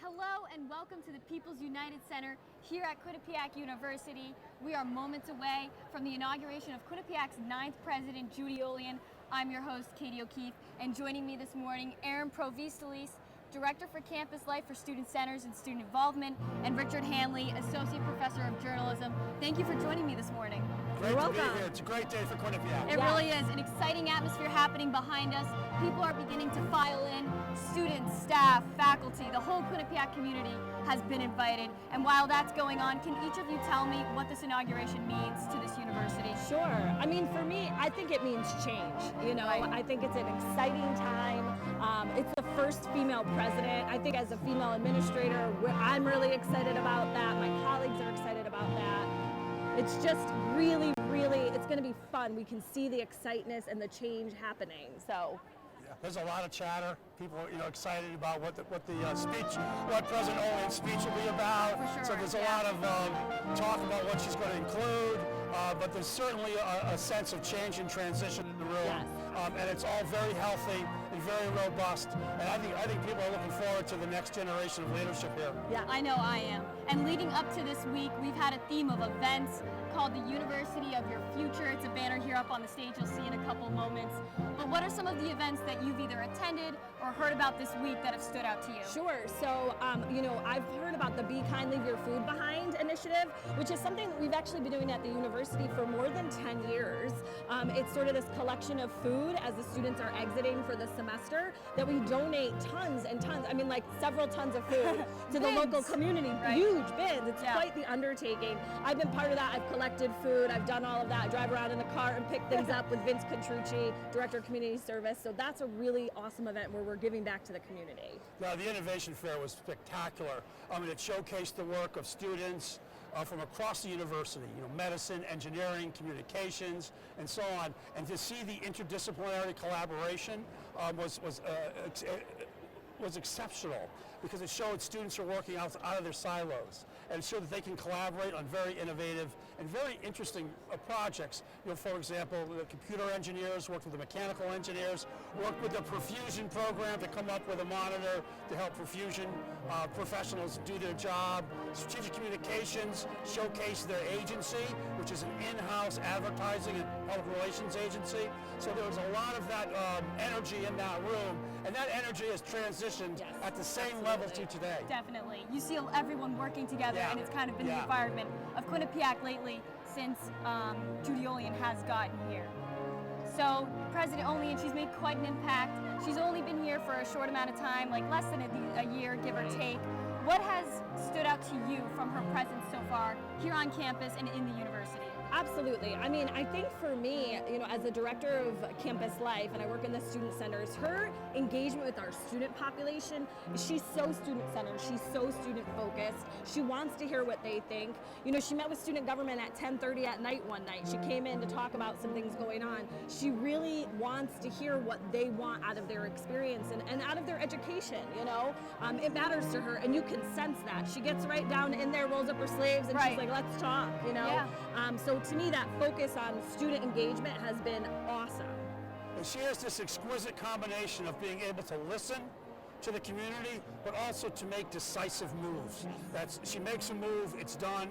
Hello and welcome to the People's United Center here at Quinnipiac University. We are moments away from the inauguration of Quinnipiac's 9th president, Judy Olian. I'm your host, Katie O'Keefe, and joining me this morning, Aaron Provistolis, Director for Campus Life for Student Centers and Student Involvement, and Richard Hanley, Associate Professor of Journalism. Thank you for joining me this morning. Great to be here. It's a great day for Quinnipiac. It really is. An exciting atmosphere happening behind us. People are beginning to file in. Students, staff, faculty, the whole Quinnipiac community has been invited. And while that's going on, can each of you tell me what this inauguration means to this university? Sure. I mean, for me, I think it means change. You know, Right. I think it's an exciting time. It's the first female president. I think as a female administrator, I'm really excited about that. My colleagues are excited about that. It's just really, it's going to be fun. We can see the excitement and the change happening. So. There's a lot of chatter. People are, excited about what President Olian's speech will be about. For sure, So there's a lot of talk about what she's going to include. But there's certainly a sense of change and transition in the room. Yes. And it's all very healthy and very robust. And I think people are looking forward to the next generation of leadership here. Yeah. I know I am. And leading up to this week, we've had a theme of events called the University of Your Future. It's a banner here up on the stage you'll see in a couple moments. But what are some of the events that you've either attended or heard about this week that have stood out to you? Sure. So, I've heard about the Be Kind, Leave Your Food Behind initiative, which is something that we've actually been doing at the university for more than 10 years. It's sort of this collection of food as the students are exiting for the semester that we donate tons and tons, several tons of food to the local community. Right. Huge bins. It's Yeah. quite the undertaking. I've been part of that. I've collected food. I've done all of that. I drive around in the car and pick things up with Vince Contrucci, Director of Community Service. So that's a really awesome event where we're giving back to the community. Now, the Innovation Fair was spectacular. It showcased the work of students from across the university, medicine, engineering, communications, and so on. And to see the interdisciplinary collaboration was exceptional because it showed students are working out of their silos and it showed that they can collaborate on very innovative and very interesting projects. For example, the computer engineers worked with the mechanical engineers, worked with the perfusion program to come up with a monitor to help perfusion professionals do their job. Strategic Communications showcased their agency, which is an in-house advertising and public relations agency. So there was a lot of that energy in that room, and that energy has transitioned Yes, at the same level to today. Definitely. You see everyone working together, Yeah. and it's kind of been the Yeah. environment of Quinnipiac lately since Judy Olian has gotten here. So President Olian, she's made quite an impact. She's only been here for a short amount of time, like less than a year, give or take. What has stood out to you from her presence so far here on campus and in the university? Absolutely. I think for me, as a director of campus life, and I work in the student centers, her engagement with our student population, she's so student-centered, she's so student-focused. She wants to hear what they think. She met with student government at 10:30 at night one night. She came in to talk about some things going on. She really wants to hear what they want out of their experience and out of their education, It matters to her, and you can sense that. She gets right down in there, rolls up her sleeves, and Right. she's like, let's talk, Yeah. So to me, that focus on student engagement has been awesome. And she has this exquisite combination of being able to listen to the community, but also to make decisive moves. She makes a move, it's done,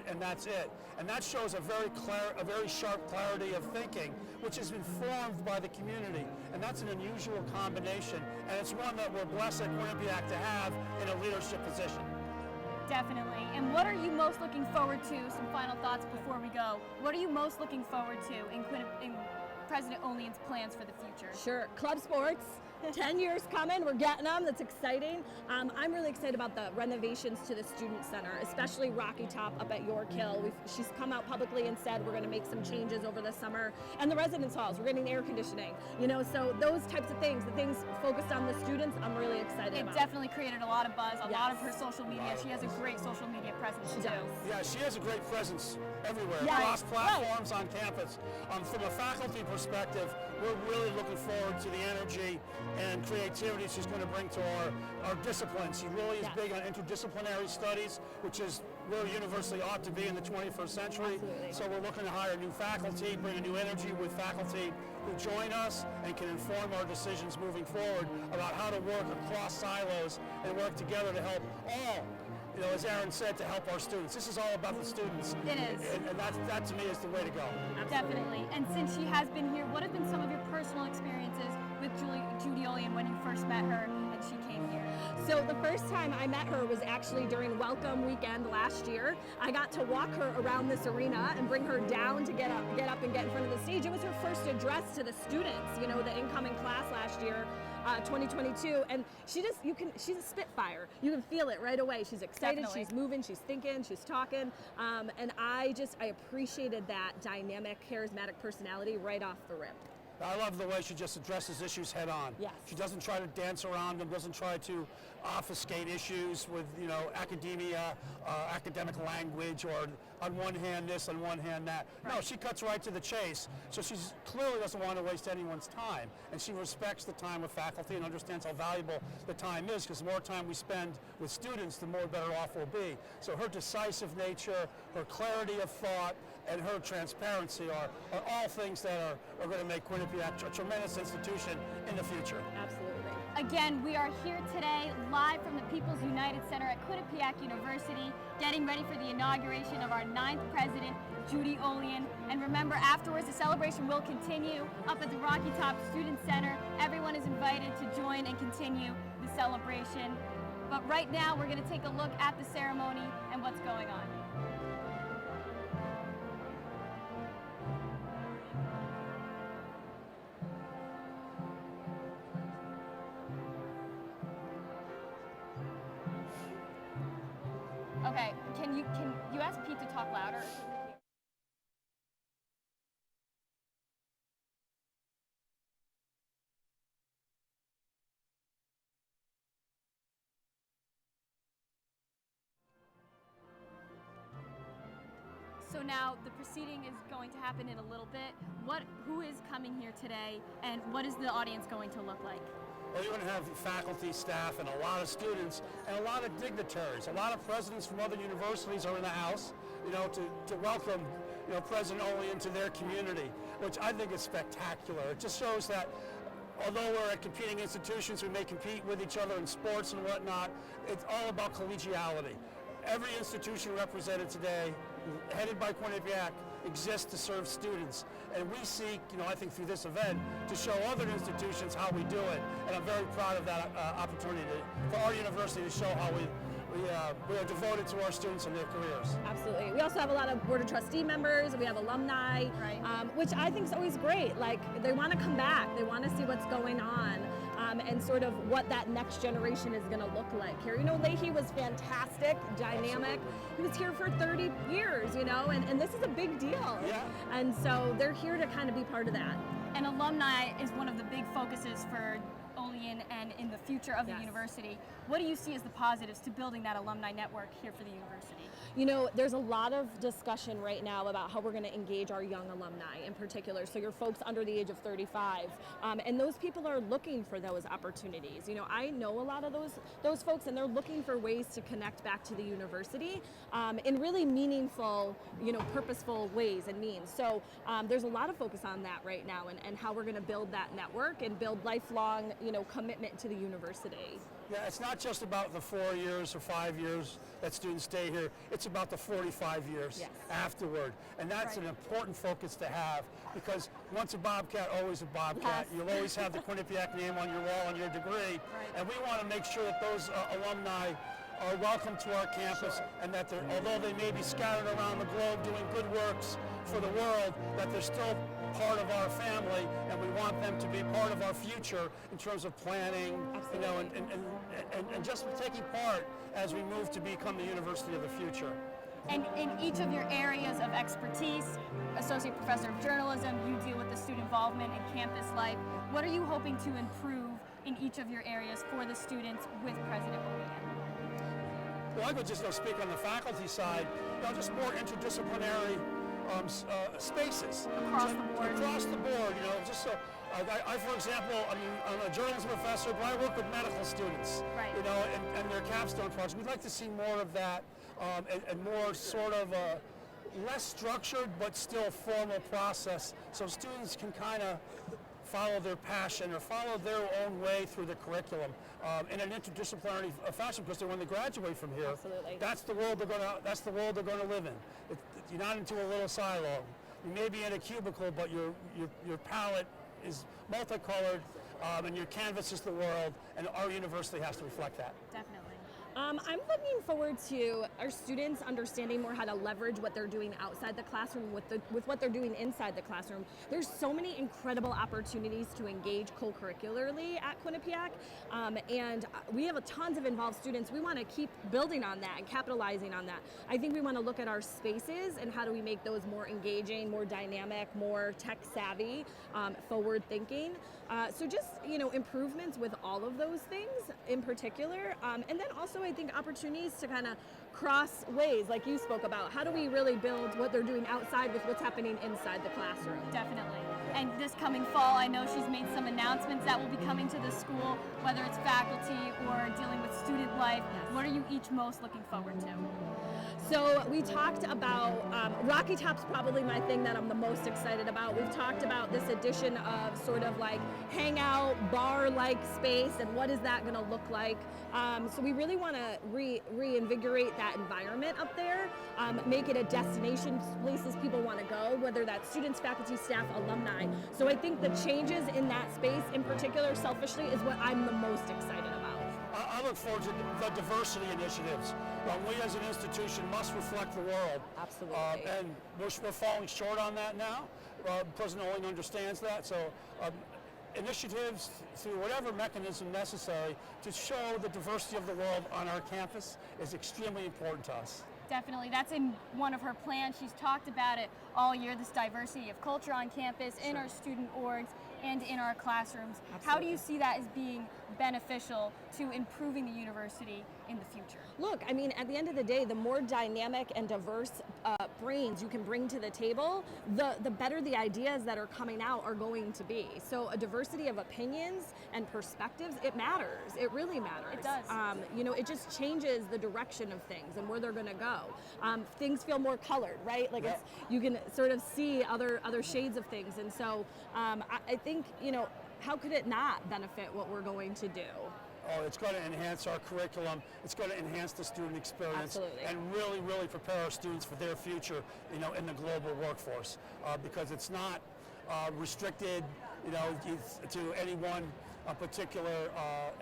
and that's it. And that shows a very sharp clarity of thinking, which is informed by the community. And that's an unusual combination, and it's one that we're blessed at Quinnipiac to have in a leadership position. Definitely. And what are you most looking forward to? Some final thoughts before we go. What are you most looking forward to in President Olian's plans for the future? Sure. Club sports. 10 years coming, we're getting them, that's exciting. I'm really excited about the renovations to the Student Center, especially Rocky Top up at York Hill. She's come out publicly and said we're going to make some changes over the summer. And the residence halls, we're getting air conditioning. So those types of things, the things focused on the students, I'm really excited about. It definitely created a lot of buzz, a lot of Yes. her social media. She has a great social media presence She too. does. Yeah, she has a great presence everywhere, Yeah, across right. platforms on campus. From a faculty perspective, we're really looking forward to the energy and creativity she's going to bring to our disciplines. She really is Yes. big on interdisciplinary studies, which is where a university ought to be in the 21st century. Absolutely. So we're looking to hire new faculty, bring a new energy with faculty who join us and can inform our decisions moving forward about how to work across silos and work together to help all, as Aaron said, to help our students. This is all about the students. It is. And that to me is the way to go. Definitely. And since she has been here, what have been some of your personal experiences with Judy Olian when you first met her and she came here? So the first time I met her was actually during Welcome Weekend last year. I got to walk her around this arena and bring her down to get up and get in front of the stage. It was her first address to the students, the incoming class last year. 2022, and she's a spitfire. You can feel it right away. She's excited, Definitely. she's moving, she's thinking, she's talking, and I appreciated that dynamic, charismatic personality right off the rip. I love the way she just addresses issues head on. Yes. She doesn't try to dance around them, doesn't try to obfuscate issues with, academia, academic language, or on one hand this, on one hand that. No, she cuts right to the chase. So she clearly doesn't want to waste anyone's time. And she respects the time of faculty and understands how valuable the time is, because the more time we spend with students, the more better off we'll be. So her decisive nature, her clarity of thought, and her transparency are all things that are going to make Quinnipiac a tremendous institution in the future. Absolutely. Again, we are here today live from the People's United Center at Quinnipiac University, getting ready for the inauguration of our 9th president, Judy Olian. And remember, afterwards, the celebration will continue up at the Rocky Top Student Center. Everyone is invited to join and continue the celebration. But right now, we're going to take a look at the ceremony and what's going on. Okay, can you ask Pete to talk louder? So now the proceeding is going to happen in a little bit. Who is coming here today, and what is the audience going to look like? Well, you're going to have faculty, staff, and a lot of students, and a lot of dignitaries. A lot of presidents from other universities are in the house, to welcome, President Olian to their community, which I think is spectacular. It just shows that although we're at competing institutions, we may compete with each other in sports and whatnot, it's all about collegiality. Every institution represented today, headed by Quinnipiac, exists to serve students. And we seek, I think through this event, to show other institutions how we do it. And I'm very proud of that opportunity for our university to show how we are devoted to our students and their careers. Absolutely. We also have a lot of board of trustee members. We have alumni, Right. Which I think is always great. Like, they want to come back. They want to see what's going on, and sort of what that next generation is going to look like here. Leahy was fantastic, dynamic. Absolutely. He was here for 30 years, and this is a big deal. Yeah. And so they're here to kind of be part of that. And alumni is one of the big focuses for Olian and in the future of the Yes. university. What do you see as the positives to building that alumni network here for the university? There's a lot of discussion right now about how we're going to engage our young alumni in particular. So your folks under the age of 35, and those people are looking for those opportunities. I know a lot of those folks, and they're looking for ways to connect back to the university in really meaningful, purposeful ways and means. So there's a lot of focus on that right now, and how we're going to build that network and build lifelong, commitment to the university. Yeah, it's not just about the 4 years or 5 years that students stay here. It's about the 45 years Yes. afterward. And that's Right. an important focus to have, because once a Bobcat, always a Bobcat. Yes. You'll always have the Quinnipiac name on your wall and your degree. And we want to make sure that those alumni are welcome to our campus, and that although they may be scattered around the globe doing good works for the world, that they're still part of our family, and we want them to be part of our future in terms of planning, and just taking part as we move to become the university of the future. And in each of your areas of expertise, Associate Professor of Journalism, you deal with the student involvement and campus life. What are you hoping to improve in each of your areas for the students with President Olian? Well, I could just speak on the faculty side, just more interdisciplinary spaces. Across the board. Across the board, just so, I, for example, I'm a journalism professor, but I work with medical students, Right. And their capstone projects. We'd like to see more of that, and more sort of less structured, but still formal process, so students can kind of follow their passion or follow their own way through the curriculum in an interdisciplinary fashion, because when they graduate from here, Absolutely. that's the world they're going to live in. You're not into a little silo. You may be in a cubicle, but your palette is multicolored, and your canvas is the world, and our university has to reflect that. Definitely. I'm looking forward to our students understanding more how to leverage what they're doing outside the classroom with what they're doing inside the classroom. There's so many incredible opportunities to engage co-curricularly at Quinnipiac, and we have tons of involved students. We want to keep building on that and capitalizing on that. I think we want to look at our spaces and how do we make those more engaging, more dynamic, more tech savvy, forward thinking. So just, improvements with all of those things in particular. And then also I think opportunities to kind of cross ways like you spoke about. How do we really build what they're doing outside with what's happening inside the classroom? Definitely. And this coming fall, I know she's made some announcements that will be coming to the school, whether it's faculty or dealing with student life. Yes. What are you each most looking forward to? So we talked about, Rocky Top's probably my thing that I'm the most excited about. We've talked about this addition of sort of like hangout, bar-like space, and what is that gonna look like? So we really wanna reinvigorate that environment up there, make it a destination, places people wanna go, whether that's students, faculty, staff, alumni. So I think the changes in that space in particular, selfishly, is what I'm the most excited about. I look forward to the diversity initiatives. We as an institution must reflect the world. Absolutely. And we're falling short on that now. President Olin understands that. So initiatives through whatever mechanism necessary to show the diversity of the world on our campus is extremely important to us. Definitely. That's in one of her plans. She's talked about it all year, this diversity of culture on campus, in our student orgs, and in our classrooms. How do you see that as being beneficial to improving the university in the future? Look, I mean, at the end of the day, the more dynamic and diverse brains you can bring to the table, the better the ideas that are coming out are going to be. So a diversity of opinions and perspectives, it matters. It really matters. It does. It just changes the direction of things and where they're going to go. Things feel more colored, right? Like you can sort of see other shades of things. And so I think, how could it not benefit what we're going to do? Oh, it's going to enhance our curriculum. It's going to enhance the student experience. Absolutely. And really, really prepare our students for their future, in the global workforce. Because it's not restricted, to any one particular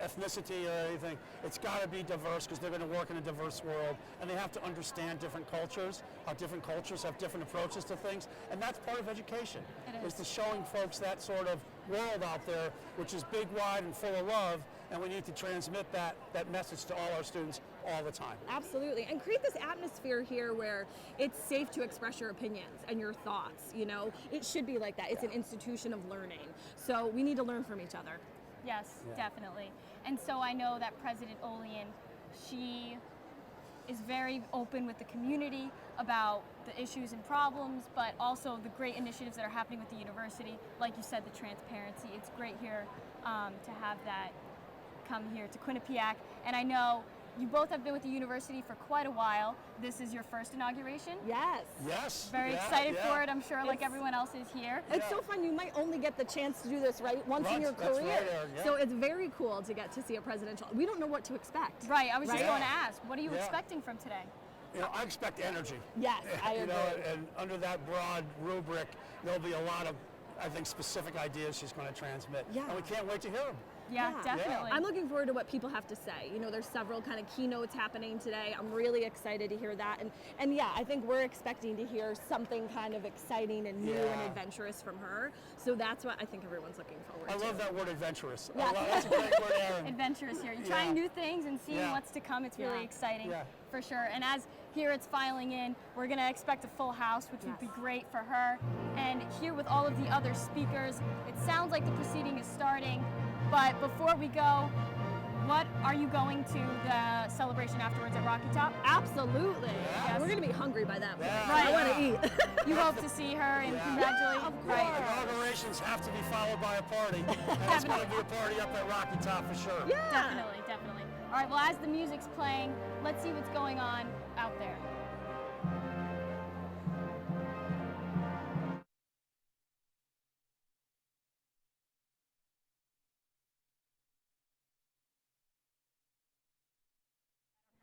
ethnicity or anything. It's got to be diverse because they're going to work in a diverse world, and they have to understand different cultures, how different cultures have different approaches to things, and that's part of education. It is. To showing folks that sort of world out there, which is big, wide, and full of love, and we need to transmit that message to all our students all the time. Absolutely, and create this atmosphere here where it's safe to express your opinions and your thoughts. It should be like that. It's an institution of learning, so we need to learn from each other. Yes, definitely. And so I know that President Olin, she is very open with the community about the issues and problems, but also the great initiatives that are happening with the university. Like you said, the transparency. It's great here to have that come here to Quinnipiac. And I know you both have been with the university for quite a while. This is your first inauguration. Yes. Yes. Very excited for it, I'm sure, like everyone else is here. It's so fun. You might only get the chance to do this once in your that's career. right, Erin, yeah. So it's very cool to get to see a presidential. We don't know what to expect. Right, I was just Right? going to ask, what are you Yeah. expecting from today? I expect energy. Yes, I agree. And under that broad rubric, there'll be a lot of, I think, specific ideas she's going to transmit. Yeah. And we can't wait to hear them. Yeah, definitely. I'm looking forward to what people have to say. There's several kind of keynotes happening today. I'm really excited to hear that. And yeah, I think we're expecting to hear something kind of exciting and new and adventurous from her. So that's what I think everyone's looking forward I to. love that word, adventurous. Yeah. That's a great word, Erin. Adventurous here. You're trying new things and seeing Yeah. what's to come. It's really Yeah. exciting Yeah. for sure. And as here it's filing in, we're going to expect a full house, which would be great for her. And here with all of the other speakers, it sounds like the proceeding is starting. But before we go, What are you going to the celebration afterwards at Rocky Top? Absolutely. Yes. We're gonna be hungry by that point. Yeah. Right. I want to eat. You hope to see her and congratulate. of Right. Inaugurations have to be followed by a party. And it's going to be a party up at Rocky Top for sure. Yeah. Definitely, definitely. All right, well, as the music's playing, let's see what's going on out there.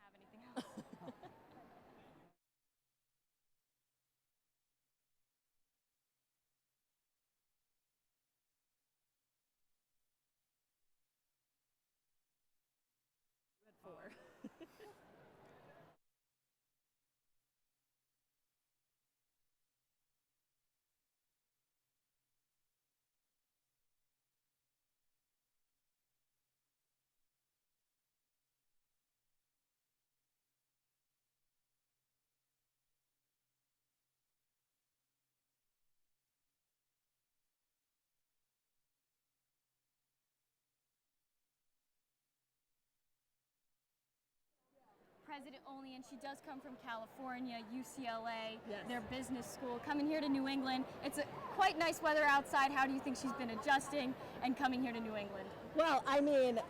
I don't have anything else. President Olian, she does come from California, UCLA, Yes. their business school, coming here to New England. It's quite nice weather outside. How do you think she's been adjusting and coming here to New England? Well, I mean,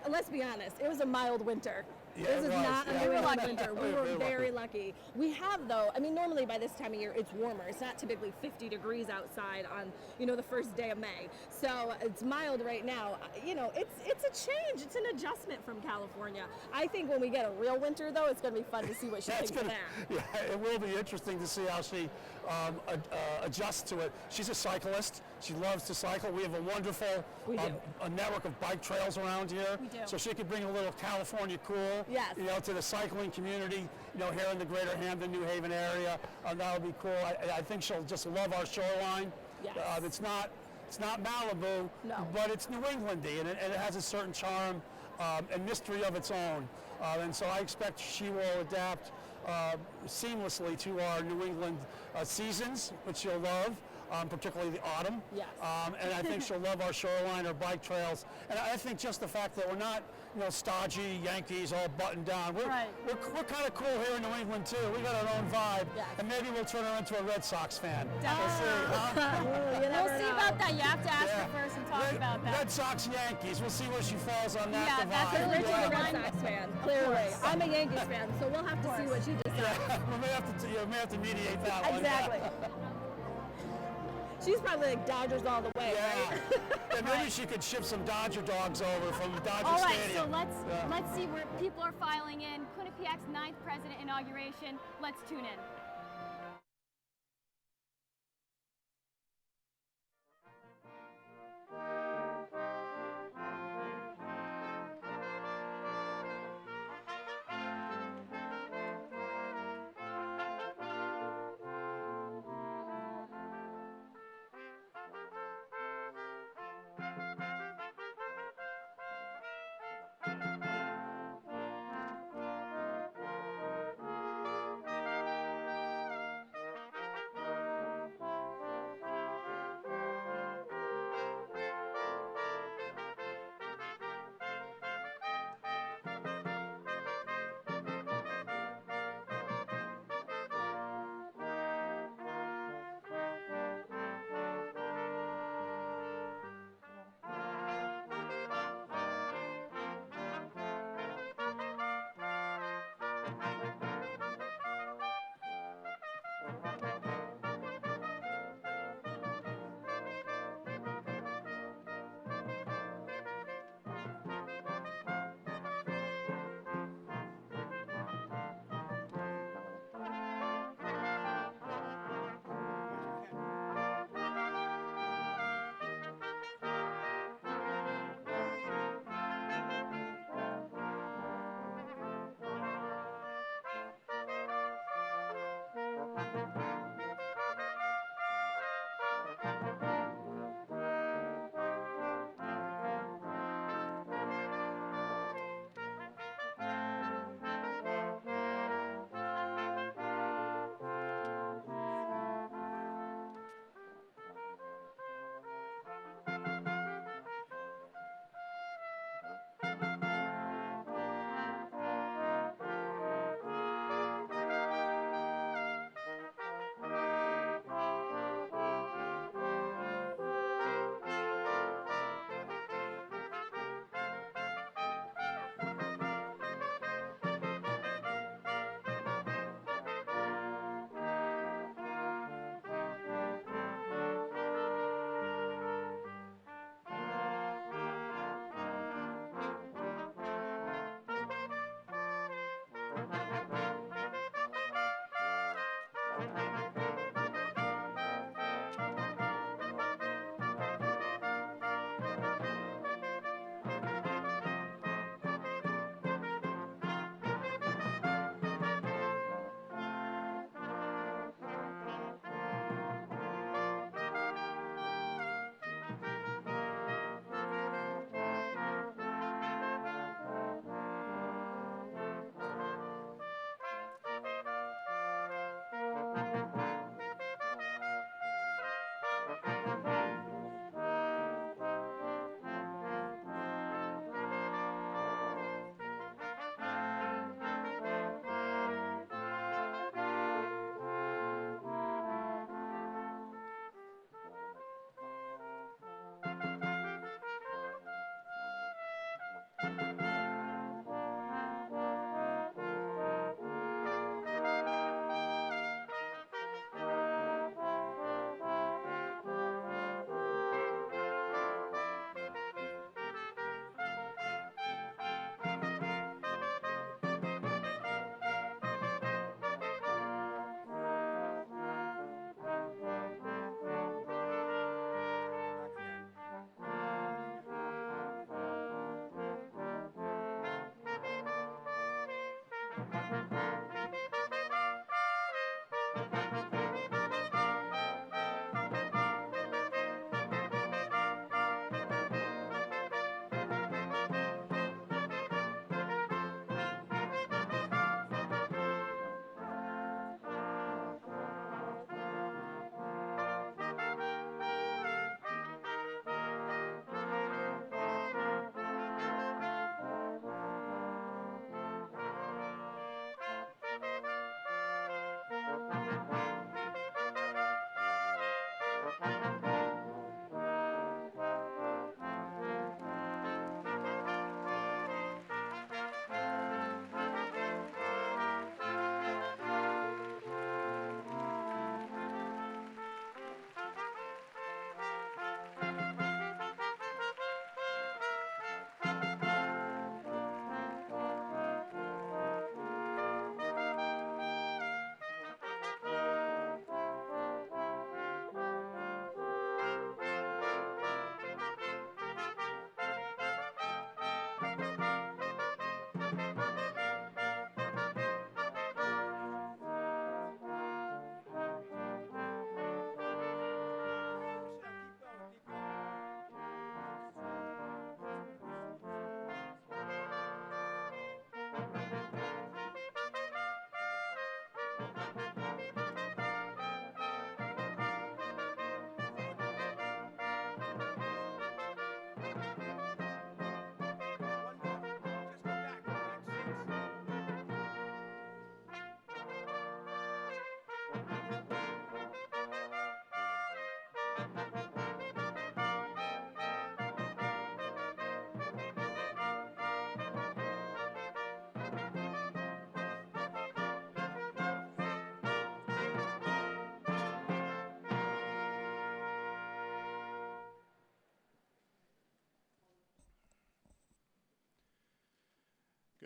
let's be honest. It was a mild winter. Yeah, This it is was. not a Yeah. New We were England lucky. winter. We We were were very very lucky. We have, though, I mean, normally by this time of year, it's warmer. It's not typically 50 degrees outside on, the first day of May. So it's mild right now. It's a change. It's an adjustment from California. I think when we get a real winter, though, it's going to be fun to see what she That's thinks of gonna, that. yeah, it will be interesting to see how she adjusts to it. She's a cyclist. She loves to cycle. We have a wonderful We do. a network of bike trails around here. We do. So she could bring a little California cool, Yes. to the cycling community, here in the greater Hamden, New Haven area. That would be cool. I think she'll just love our shoreline. Yes. It's not Malibu, No. but it's New Englandy, and it has a certain charm and mystery of its own. And so I expect she will adapt seamlessly to our New England seasons, which she'll love, particularly the autumn. Yes. And I think she'll love our shoreline, our bike trails. And I think just the fact that we're not, stodgy Yankees all buttoned down. We're kind of cool here in New England, too. We got our own vibe. Yes. And maybe we'll turn her into a Red Sox fan. Definitely. We'll see, huh? You We'll never see know. about that. You have to ask Yeah. her first and talk Red, about that. Red Sox, Yankees. We'll see where she falls on that Yeah, divide. that's Because Rich is a Yeah. Red Sox fan, clearly. course. I'm a Yankees fan, so we'll have to see what she decides. we may have to mediate that one. Exactly. She's probably like Dodgers all the way, Yeah. right? And maybe she could ship some Dodger dogs over from Dodger All right, Stadium. so let's see where people are filing in. Quinnipiac's 9th president inauguration. Let's tune in.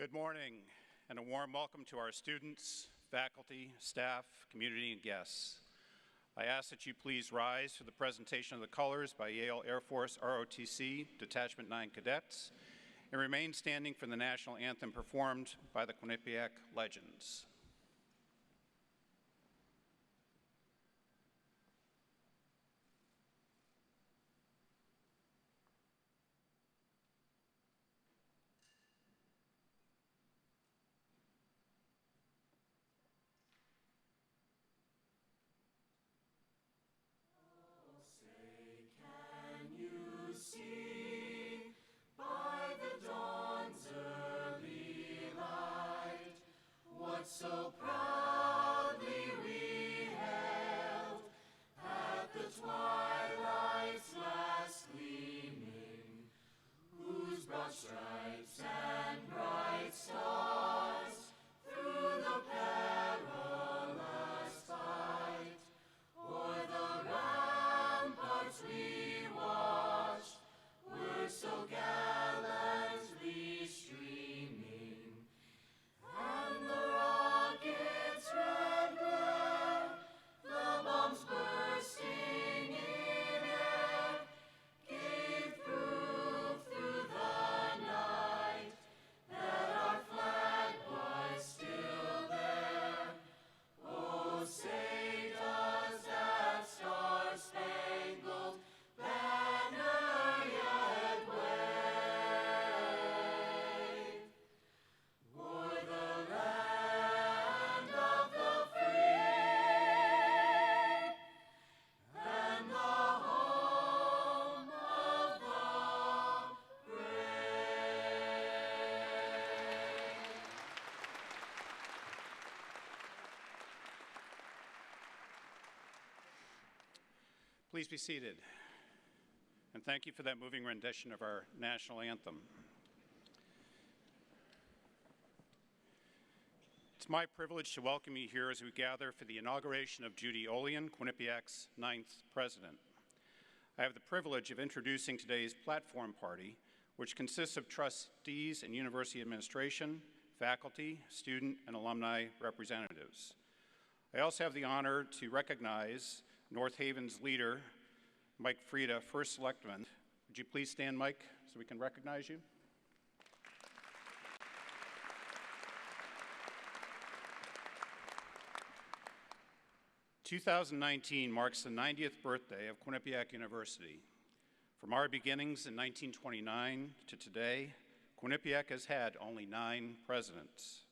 Good morning, and a warm welcome to our students, faculty, staff, community, and guests. I ask that you please rise for the presentation of the colors by Yale Air Force ROTC Detachment 9 cadets, and remain standing for the national anthem performed by the Quinnipiac Legends. So Please be seated. And thank you for that moving rendition of our national anthem. It's my privilege to welcome you here as we gather for the inauguration of Judy Olian, Quinnipiac's 9th president. I have the privilege of introducing today's platform party, which consists of trustees and university administration, faculty, student, and alumni representatives. I also have the honor to recognize North Haven's leader, Mike Frieda, First Selectman. Would you please stand, Mike, so we can recognize you? "2019 marks the 90th birthday of Quinnipiac University. From our beginnings in 1929 to today, Quinnipiac has had only 9 presidents.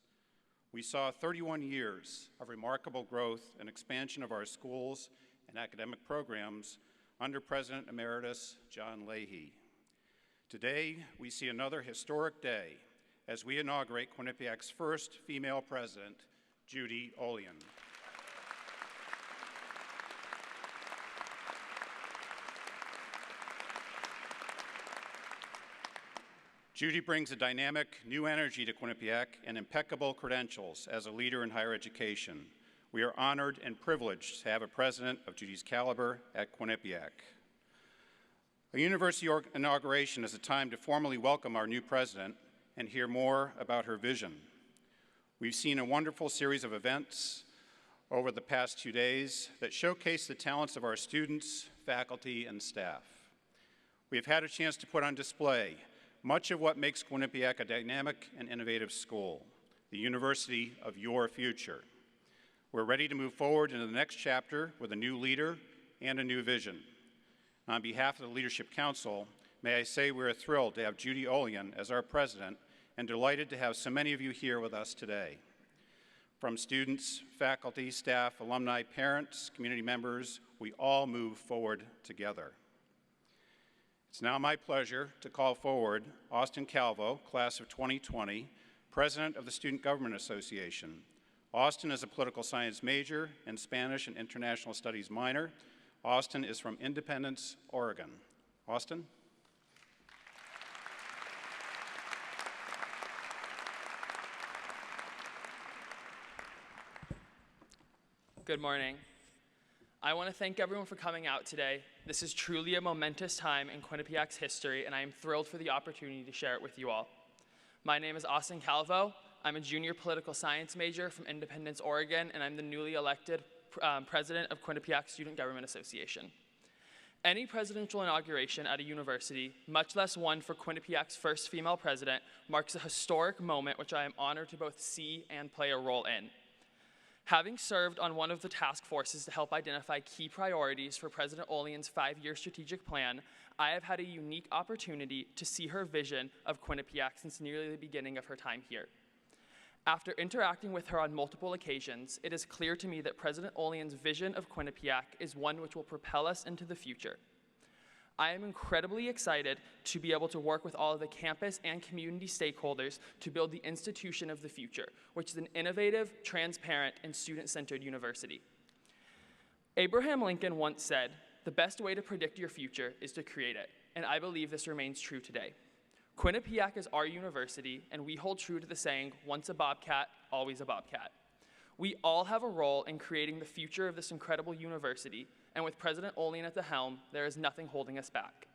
We saw 31 years of remarkable growth and expansion of our schools and academic programs under President Emeritus John Leahy. Today, we see another historic day as we inaugurate Quinnipiac's first female president, Judy Olian. Judy brings a dynamic, new energy to Quinnipiac and impeccable credentials as a leader in higher education. We are honored and privileged to have a president of Judy's caliber at Quinnipiac. A university inauguration is a time to formally welcome our new president and hear more about her vision. We've seen a wonderful series of events over the past 2 days that showcase the talents of our students, faculty, and staff. We've had a chance to put on display much of what makes Quinnipiac a dynamic and innovative school, the university of your future. We're ready to move forward into the next chapter with a new leader and a new vision. On behalf of the Leadership Council, may I say we're thrilled to have Judy Olian as our president and delighted to have so many of you here with us today. From students, faculty, staff, alumni, parents, community members, we all move forward together. It's now my pleasure to call forward Austin Calvo, class of 2020, president of the Student Government Association. Austin is a political science major and Spanish and international studies minor. Austin is from Independence, Oregon. Austin? Good morning. I want to thank everyone for coming out today. This is truly a momentous time in Quinnipiac's history, and I am thrilled for the opportunity to share it with you all. My name is Austin Calvo. I'm a junior political science major from Independence, Oregon, and I'm the newly elected president of Quinnipiac Student Government Association. Any presidential inauguration at a university, much less one for Quinnipiac's first female president, marks a historic moment which I am honored to both see and play a role in. Having served on one of the task forces to help identify key priorities for President Olian's 5-year strategic plan, I have had a unique opportunity to see her vision of Quinnipiac since nearly the beginning of her time here. After interacting with her on multiple occasions, it is clear to me that President Olian's vision of Quinnipiac is one which will propel us into the future. I am incredibly excited to be able to work with all of the campus and community stakeholders to build the institution of the future, which is an innovative, transparent, and student-centered university. Abraham Lincoln once said, "The best way to predict your future is to create it," and I believe this remains true today. Quinnipiac is our university, and we hold true to the saying, "Once a Bobcat, always a Bobcat." We all have a role in creating the future of this incredible university, and with President Olian at the helm, there is nothing holding us back.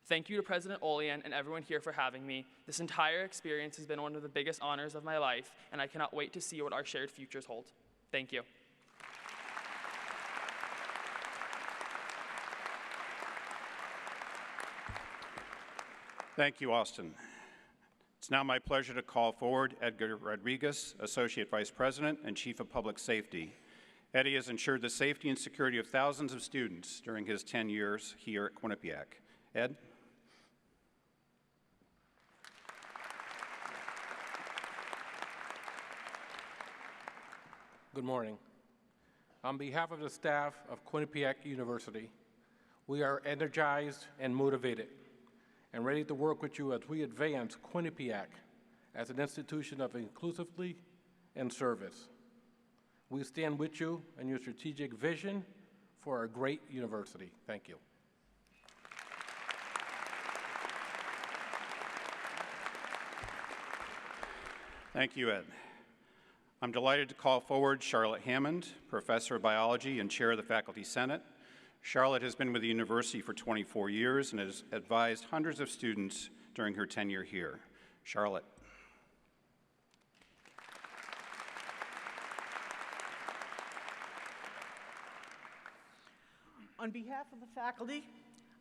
Thank you to President Olian and everyone here for having me. This entire experience has been one of the biggest honors of my life, and I cannot wait to see what our shared futures hold. Thank you. Thank you, Austin. It's now my pleasure to call forward Edgar Rodriguez, Associate Vice President and Chief of Public Safety. Eddie has ensured the safety and security of thousands of students during his 10 years here at Quinnipiac. Ed? Good morning. On behalf of the staff of Quinnipiac University, we are energized and motivated and ready to work with you as we advance Quinnipiac as an institution of inclusivity and service. We stand with you in your strategic vision for a great university. Thank you. Thank you, Ed. I'm delighted to call forward Charlotte Hammond, Professor of Biology and Chair of the Faculty Senate. Charlotte has been with the university for 24 years and has advised hundreds of students during her tenure here. Charlotte. On behalf of the faculty,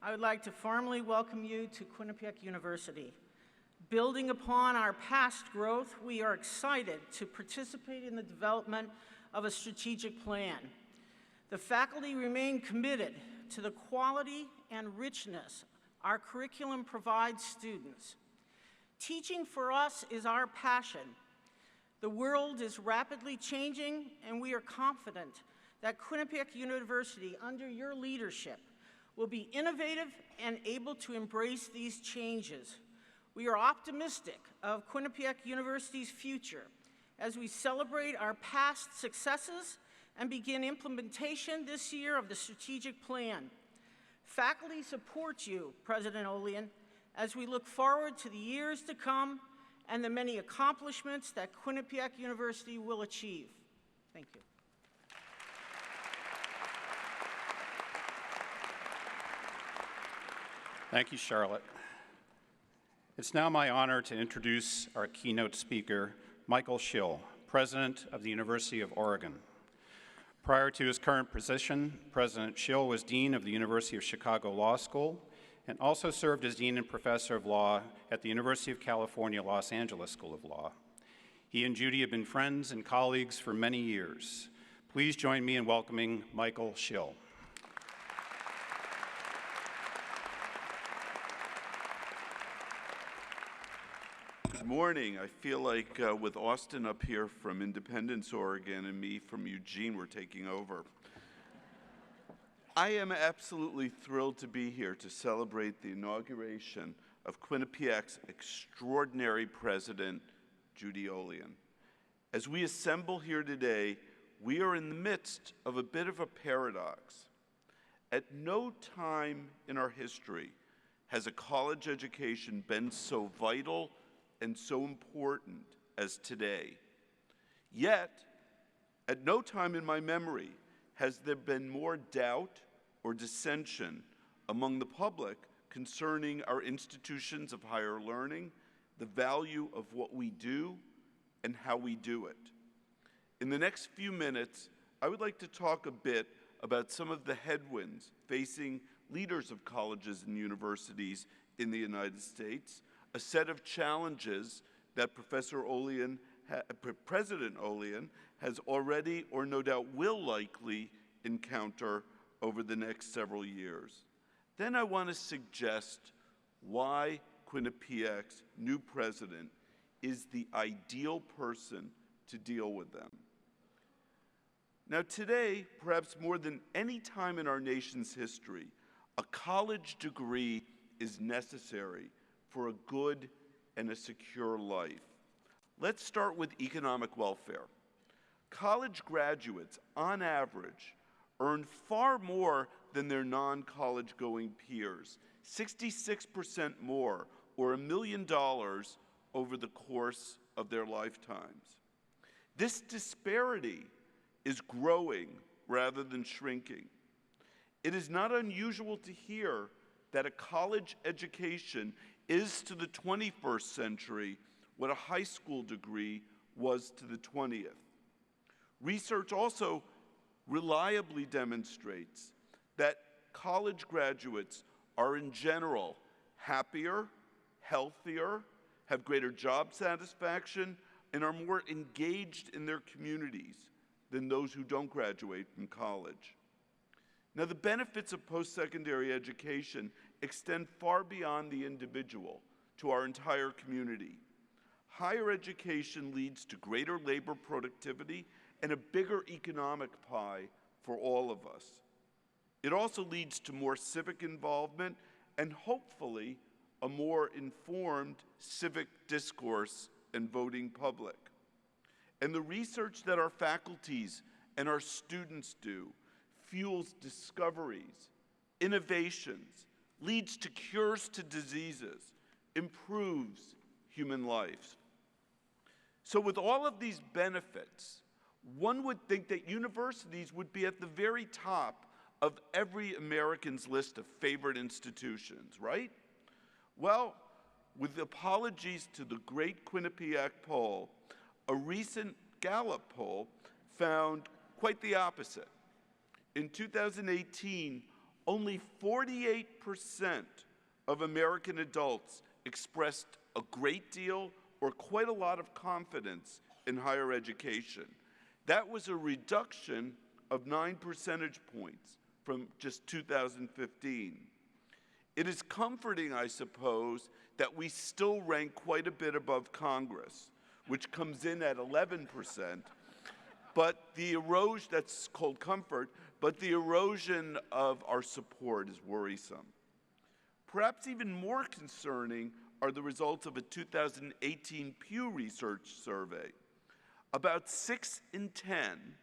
I would like to formally welcome you to Quinnipiac University. Building upon our past growth, we are excited to participate in the development of a strategic plan. The faculty remain committed to the quality and richness our curriculum provides students. Teaching for us is our passion. The world is rapidly changing, and we are confident that Quinnipiac University, under your leadership, will be innovative and able to embrace these changes. We are optimistic of Quinnipiac University's future as we celebrate our past successes and begin implementation this year of the strategic plan. Faculty support you, President Olian, as we look forward to the years to come and the many accomplishments that Quinnipiac University will achieve. Thank you. Thank you, Charlotte. It's now my honor to introduce our keynote speaker, Michael Schill, President of the University of Oregon. Prior to his current position, President Schill was Dean of the University of Chicago Law School and also served as Dean and Professor of Law at the University of California, Los Angeles School of Law. He and Judy have been friends and colleagues for many years. Please join me in welcoming Michael Schill. Good morning. I feel like with Austin up here from Independence, Oregon, and me from Eugene, we're taking over. I am absolutely thrilled to be here to celebrate the inauguration of Quinnipiac's extraordinary president, Judy Olian. As we assemble here today, we are in the midst of a bit of a paradox. At no time in our history has a college education been so vital and so important as today. Yet, at no time in my memory has there been more doubt or dissension among the public concerning our institutions of higher learning, the value of what we do, and how we do it. In the next few minutes, I would like to talk a bit about some of the headwinds facing leaders of colleges and universities in the United States, a set of challenges that President Olian has already, or no doubt will likely, encounter over the next several years. Then I want to suggest why Quinnipiac's new president is the ideal person to deal with them. Now today, perhaps more than any time in our nation's history, a college degree is necessary for a good and a secure life. Let's start with economic welfare. College graduates, on average, earn far more than their non-college going peers, 66% more, or $1 million over the course of their lifetimes. This disparity is growing rather than shrinking. It is not unusual to hear that a college education is to the 21st century what a high school degree was to the 20th. Research also reliably demonstrates that college graduates are in general happier, healthier, have greater job satisfaction, and are more engaged in their communities than those who don't graduate from college. Now, the benefits of post-secondary education extend far beyond the individual to our entire community. Higher education leads to greater labor productivity and a bigger economic pie for all of us. It also leads to more civic involvement and hopefully a more informed civic discourse and voting public. And the research that our faculties and our students do fuels discoveries, innovations, leads to cures to diseases, improves human life. So with all of these benefits, one would think that universities would be at the very top of every American's list of favorite institutions, right? Well, with apologies to the great Quinnipiac poll, a recent Gallup poll found quite the opposite. In 2018, only 48% of American adults expressed a great deal or quite a lot of confidence in higher education. That was a reduction of 9 percentage points from just 2015. It is comforting, I suppose, that we still rank quite a bit above Congress, which comes in at 11%, but the erosion, that's called comfort, but the erosion of our support is worrisome. Perhaps even more concerning are the results of a 2018 Pew Research survey. About 6 in 10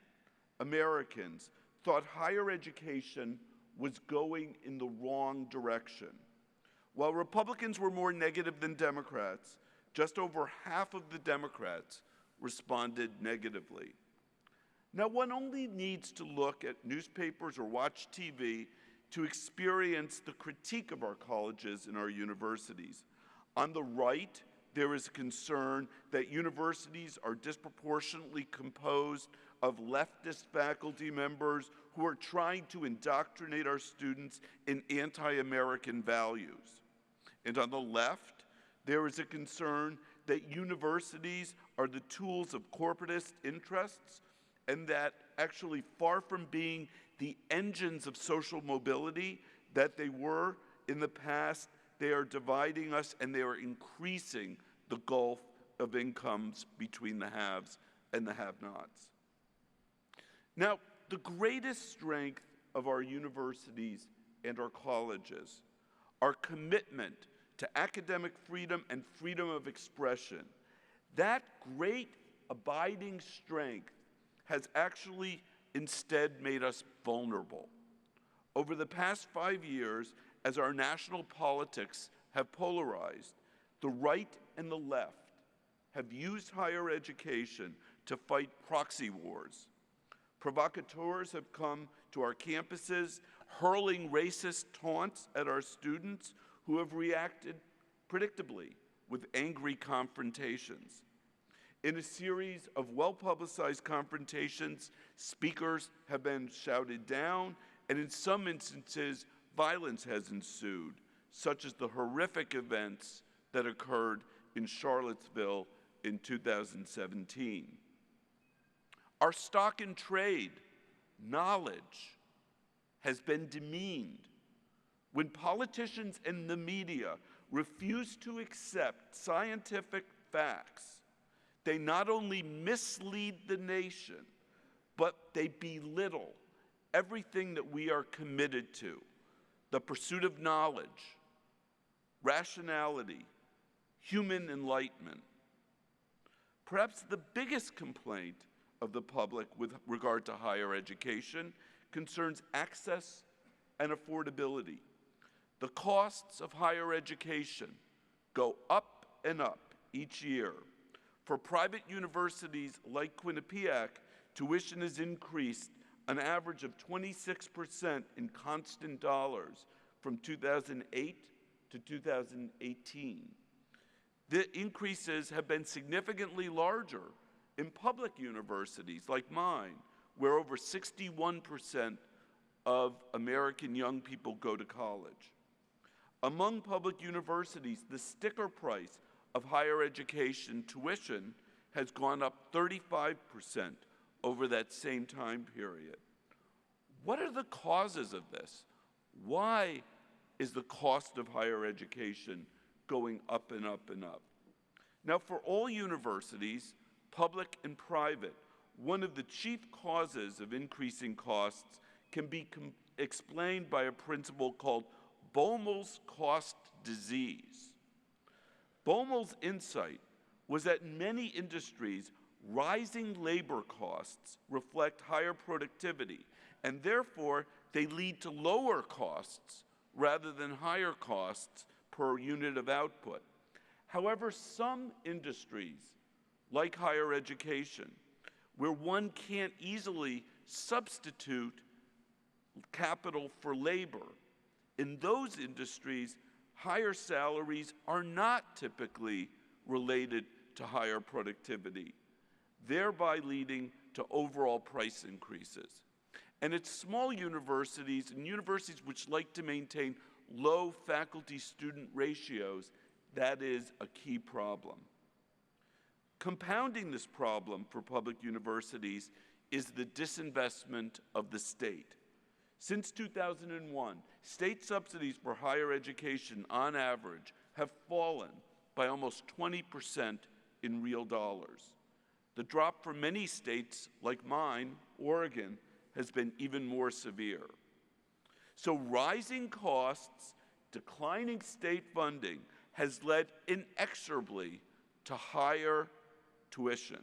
Americans thought higher education was going in the wrong direction. While Republicans were more negative than Democrats, just over half of the Democrats responded negatively. Now, one only needs to look at newspapers or watch TV to experience the critique of our colleges and our universities. On the right, there is concern that universities are disproportionately composed of leftist faculty members who are trying to indoctrinate our students in anti-American values. And on the left, there is a concern that universities are the tools of corporatist interests and that actually, far from being the engines of social mobility that they were in the past, they are dividing us and they are increasing the gulf of incomes between the haves and the have-nots. Now, the greatest strength of our universities and our colleges, our commitment to academic freedom and freedom of expression, that great abiding strength has actually instead made us vulnerable. Over the past 5 years, as our national politics have polarized, the right and the left have used higher education to fight proxy wars. Provocateurs have come to our campuses, hurling racist taunts at our students who have reacted predictably with angry confrontations. In a series of well-publicized confrontations, speakers have been shouted down, and in some instances, violence has ensued, such as the horrific events that occurred in Charlottesville in 2017. Our stock in trade, knowledge, has been demeaned. When politicians and the media refuse to accept scientific facts, they not only mislead the nation, but they belittle everything that we are committed to: the pursuit of knowledge, rationality, human enlightenment. Perhaps the biggest complaint of the public with regard to higher education concerns access and affordability. The costs of higher education go up and up each year. For private universities like Quinnipiac, tuition has increased an average of 26% in constant dollars from 2008 to 2018. The increases have been significantly larger in public universities like mine, where over 61% of American young people go to college. Among public universities, the sticker price of higher education tuition has gone up 35% over that same time period. What are the causes of this? Why is the cost of higher education going up and up and up? Now, for all universities, public and private, one of the chief causes of increasing costs can be explained by a principle called Baumol's cost disease. Baumol's insight was that in many industries, rising labor costs reflect higher productivity, and therefore they lead to lower costs rather than higher costs per unit of output. However, some industries, like higher education, where one can't easily substitute capital for labor, in those industries, higher salaries are not typically related to higher productivity, thereby leading to overall price increases. And at small universities and universities which like to maintain low faculty-student ratios, that is a key problem. Compounding this problem for public universities is the disinvestment of the state. Since 2001, state subsidies for higher education on average have fallen by almost 20% in real dollars. The drop for many states like mine, Oregon, has been even more severe. So rising costs, declining state funding has led inexorably to higher tuition.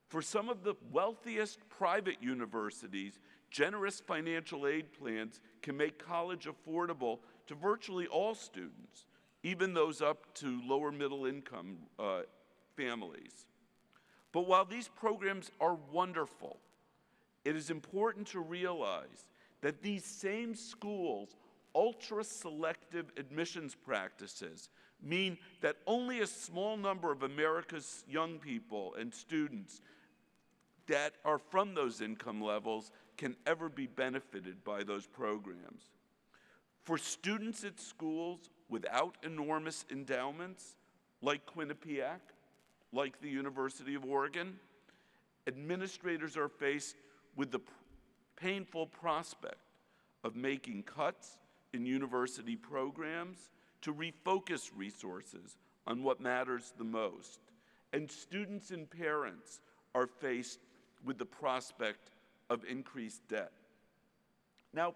For some of the wealthiest private universities, generous financial aid plans can make college affordable to virtually all students, even those up to lower middle income families. But while these programs are wonderful, it is important to realize that these same schools' ultra-selective admissions practices mean that only a small number of America's young people and students that are from those income levels can ever be benefited by those programs. For students at schools without enormous endowments, like Quinnipiac, like the University of Oregon, administrators are faced with the painful prospect of making cuts in university programs to refocus resources on what matters the most. And students and parents are faced with the prospect of increased debt. Now,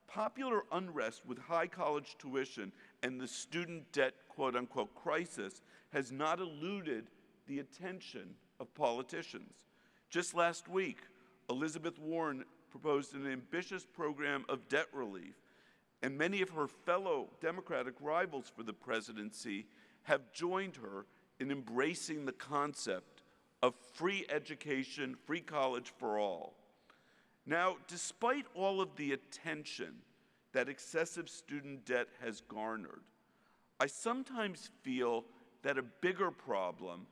popular unrest with high college tuition and the student debt quote-unquote crisis has not eluded the attention of politicians. Just last week, Elizabeth Warren proposed an ambitious program of debt relief, and many of her fellow Democratic rivals for the presidency have joined her in embracing the concept of free education, free college for all. Now, despite all of the attention that excessive student debt has garnered, I sometimes feel that a bigger problem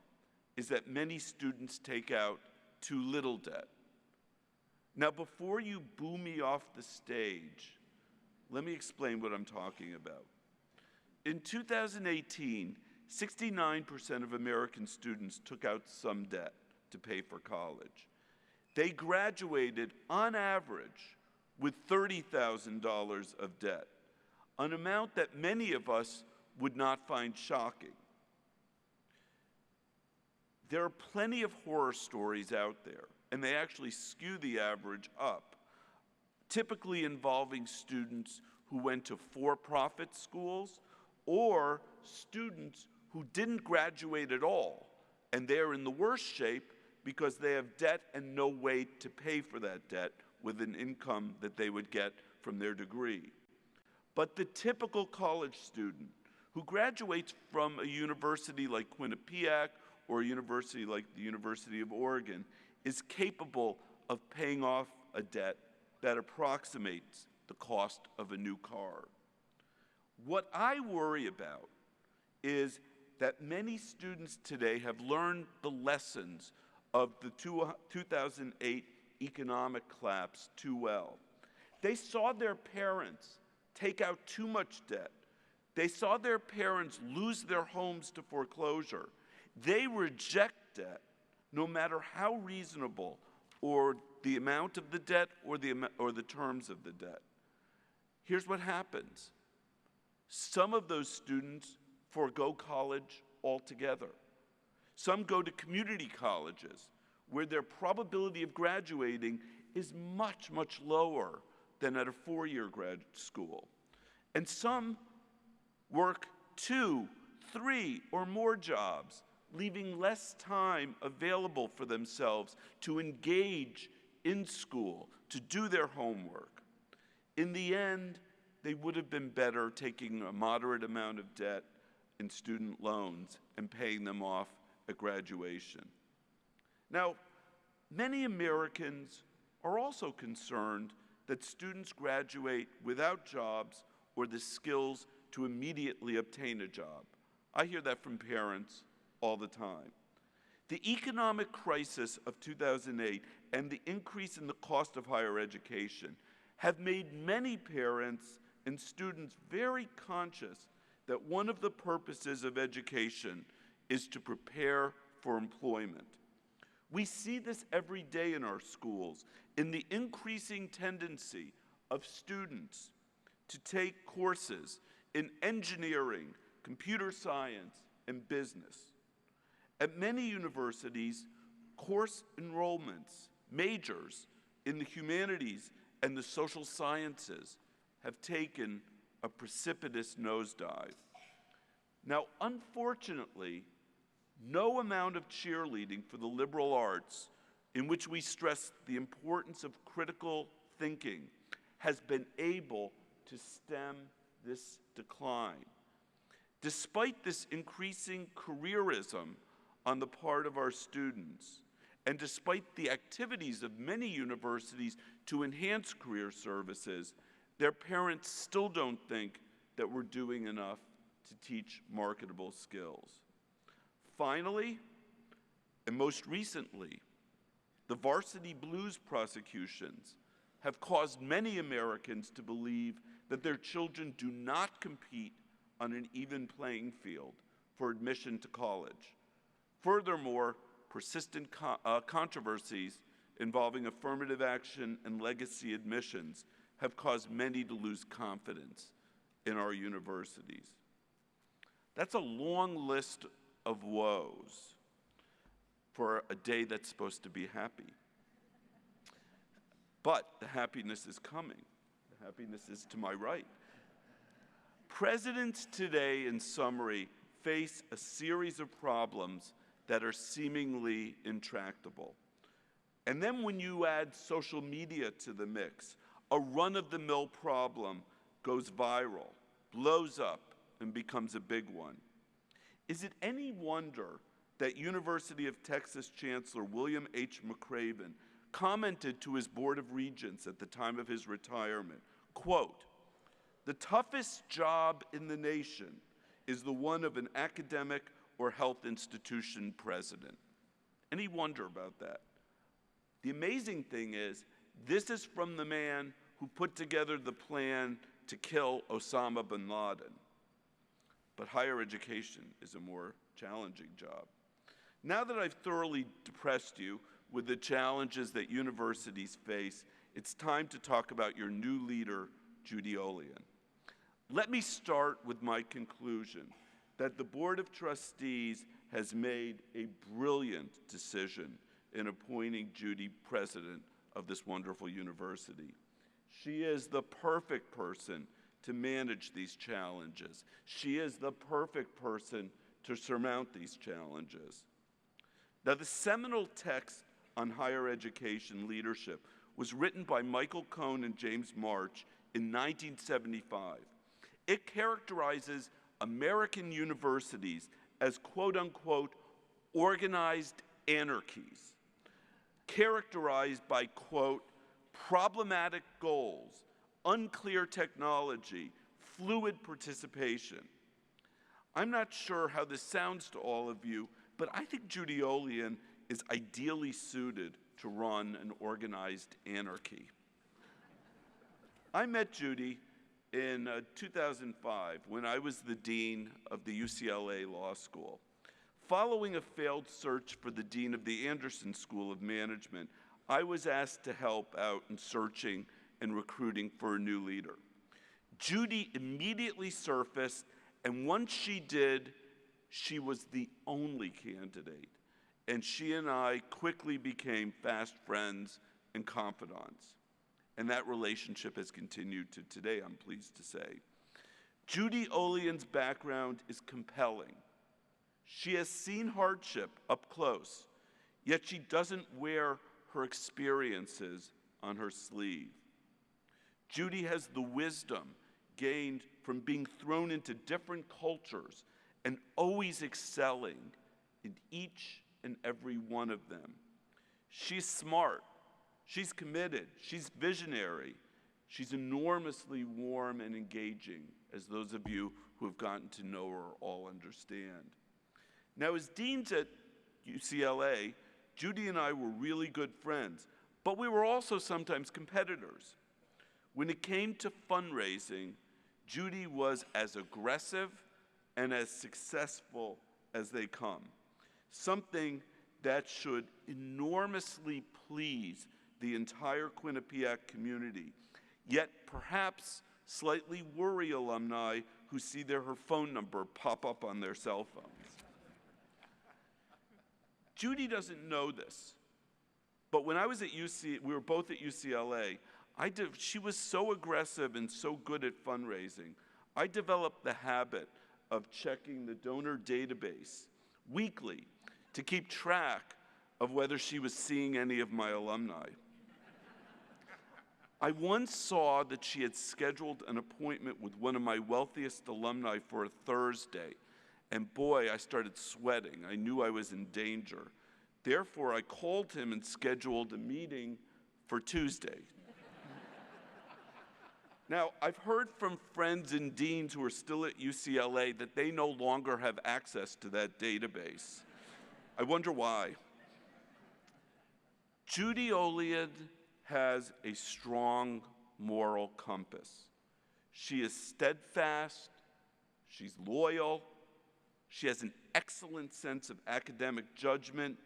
is that many students take out too little debt. Now, before you boo me off the stage, let me explain what I'm talking about. In 2018, 69% of American students took out some debt to pay for college. They graduated, on average, with $30,000 of debt, an amount that many of us would not find shocking. There are plenty of horror stories out there, and they actually skew the average up, typically involving students who went to for-profit schools or students who didn't graduate at all, and they're in the worst shape because they have debt and no way to pay for that debt with an income that they would get from their degree. But the typical college student who graduates from a university like Quinnipiac or a university like the University of Oregon is capable of paying off a debt that approximates the cost of a new car. What I worry about is that many students today have learned the lessons of the 2008 economic collapse too well. They saw their parents take out too much debt. They saw their parents lose their homes to foreclosure. They reject debt, no matter how reasonable or the amount of the debt or the terms of the debt. Here's what happens. Some of those students forego college altogether. Some go to community colleges where their probability of graduating is much, much lower than at a four-year grad school. And some work 2, 3, or more jobs, leaving less time available for themselves to engage in school, to do their homework. In the end, they would have been better taking a moderate amount of debt in student loans and paying them off at graduation. Now, many Americans are also concerned that students graduate without jobs or the skills to immediately obtain a job. I hear that from parents all the time. The economic crisis of 2008 and the increase in the cost of higher education have made many parents and students very conscious that one of the purposes of education is to prepare for employment. We see this every day in our schools, in the increasing tendency of students to take courses in engineering, computer science, and business. At many universities, course enrollments, majors in the humanities and the social sciences have taken a precipitous nosedive. Now, unfortunately, no amount of cheerleading for the liberal arts, in which we stress the importance of critical thinking, has been able to stem this decline. Despite this increasing careerism on the part of our students, and despite the activities of many universities to enhance career services, their parents still don't think that we're doing enough to teach marketable skills. Finally, and most recently, the Varsity Blues prosecutions have caused many Americans to believe that their children do not compete on an even playing field for admission to college. Furthermore, persistent controversies involving affirmative action and legacy admissions have caused many to lose confidence in our universities. That's a long list of woes for a day that's supposed to be happy. But the happiness is coming. The happiness is to my right. Presidents today, in summary, face a series of problems that are seemingly intractable. And then when you add social media to the mix, a run-of-the-mill problem goes viral, blows up, and becomes a big one. Is it any wonder that University of Texas Chancellor William H. McRaven commented to his Board of Regents at the time of his retirement, quote, "The toughest job in the nation is the one of an academic or health institution president." Any wonder about that? The amazing thing is, this is from the man who put together the plan to kill Osama bin Laden. But higher education is a more challenging job. Now that I've thoroughly depressed you with the challenges that universities face, it's time to talk about your new leader, Judy Olian. Let me start with my conclusion that the Board of Trustees has made a brilliant decision in appointing Judy president of this wonderful university. She is the perfect person to manage these challenges. She is the perfect person to surmount these challenges. Now, the seminal text on higher education leadership was written by Michael Cohn and James March in 1975. It characterizes American universities as quote-unquote organized anarchies, characterized by, quote, problematic goals, unclear technology, fluid participation. I'm not sure how this sounds to all of you, but I think Judy Olian is ideally suited to run an organized anarchy. I met Judy in 2005 when I was the dean of the UCLA Law School. Following a failed search for the dean of the Anderson School of Management, I was asked to help out in searching and recruiting for a new leader. Judy immediately surfaced, and once she did, she was the only candidate. And she and I quickly became fast friends and confidants. And that relationship has continued to today, I'm pleased to say. Judy Olian's background is compelling. She has seen hardship up close, yet she doesn't wear her experiences on her sleeve. Judy has the wisdom gained from being thrown into different cultures and always excelling in each and every one of them. She's smart, she's committed, she's visionary, she's enormously warm and engaging, as those of you who have gotten to know her all understand. Now, as deans at UCLA, Judy and I were really good friends, but we were also sometimes competitors. When it came to fundraising, Judy was as aggressive and as successful as they come, something that should enormously please the entire Quinnipiac community, yet perhaps slightly worry alumni who see her phone number pop up on their cell phones. Judy doesn't know this, but when I was at we were both at UCLA, she was so aggressive and so good at fundraising, I developed the habit of checking the donor database weekly to keep track of whether she was seeing any of my alumni. I once saw that she had scheduled an appointment with one of my wealthiest alumni for a Thursday, and boy, I started sweating. I knew I was in danger. Therefore, I called him and scheduled a meeting for Tuesday. Now, I've heard from friends and deans who are still at UCLA that they no longer have access to that database. I wonder why. Judy Olian has a strong moral compass. She is steadfast, she's loyal, she has an excellent sense of academic judgment,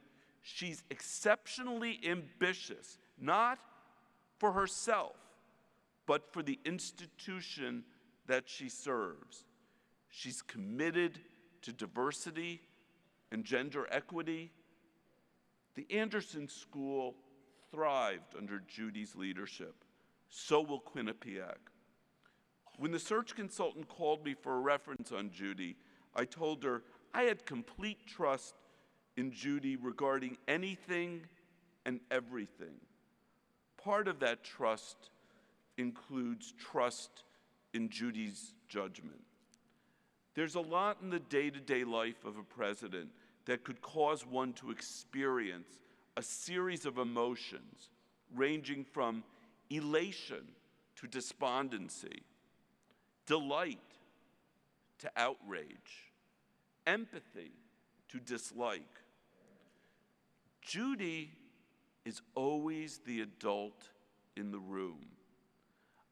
she's exceptionally ambitious, not for herself, but for the institution that she serves. She's committed to diversity and gender equity. The Anderson School thrived under Judy's leadership. So will Quinnipiac. When the search consultant called me for a reference on Judy, I told her I had complete trust in Judy regarding anything and everything. Part of that trust includes trust in Judy's judgment. There's a lot in the day-to-day life of a president that could cause one to experience a series of emotions ranging from elation to despondency, delight to outrage, empathy to dislike. Judy is always the adult in the room.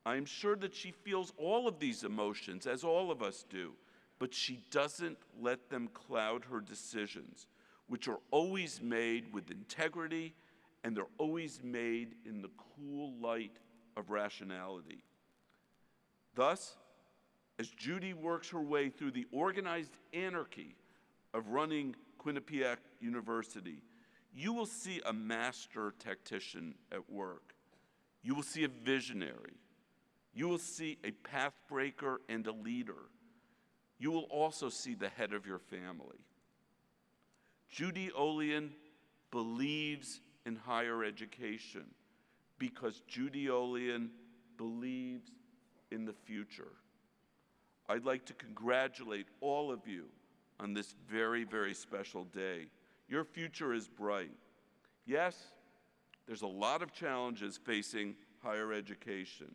I'm sure that she feels all of these emotions, as all of us do, but she doesn't let them cloud her decisions, which are always made with integrity, and they're always made in the cool light of rationality. Thus, as Judy works her way through the organized anarchy of running Quinnipiac University, you will see a master tactician at work. You will see a visionary. You will see a path breaker and a leader. You will also see the head of your family. Judy Olian believes in higher education because Judy Olian believes in the future. I'd like to congratulate all of you on this very, very special day. Your future is bright. Yes, there's a lot of challenges facing higher education,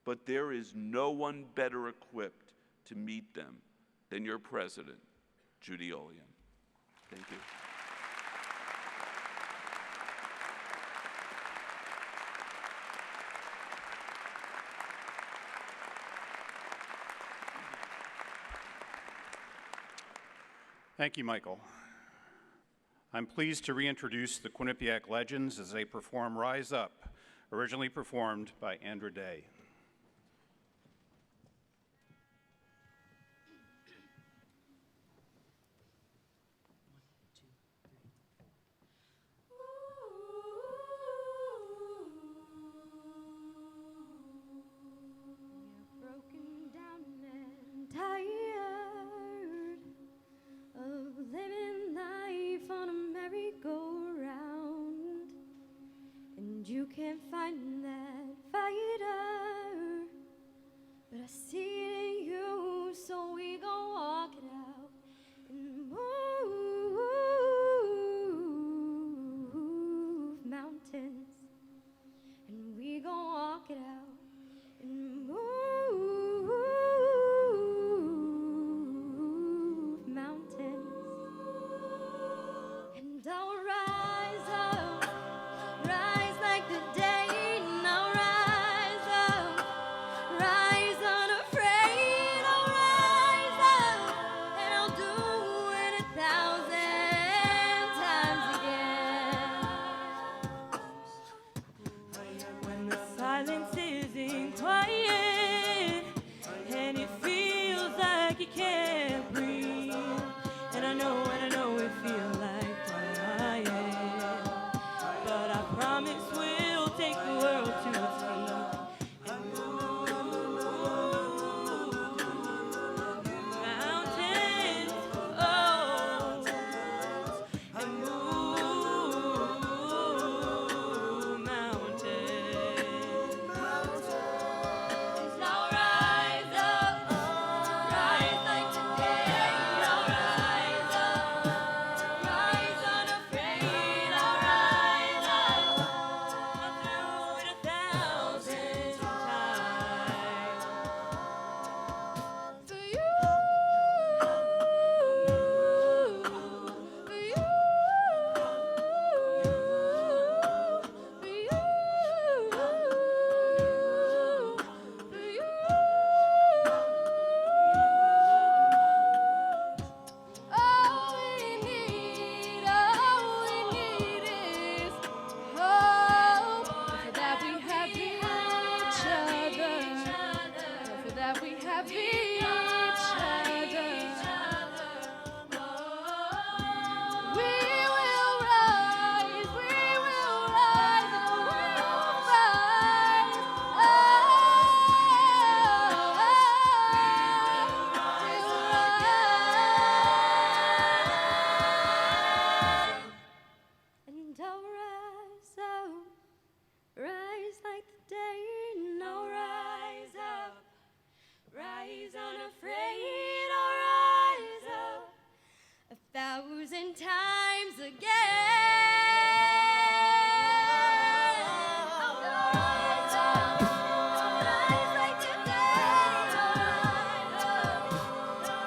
but there is no one better equipped to meet them than your president, Judy Olian. Thank you. Thank you, Michael. I'm pleased to reintroduce the Quinnipiac Legends as they perform Rise Up, originally performed by Andra Day. You can't find each other. We will rise, we will rise, we will rise. And I'll rise up, rise like the day, and I'll rise up, rise unafraid, I'll rise up 1,000 times again. I'll rise up, rise like the day, I'll rise up,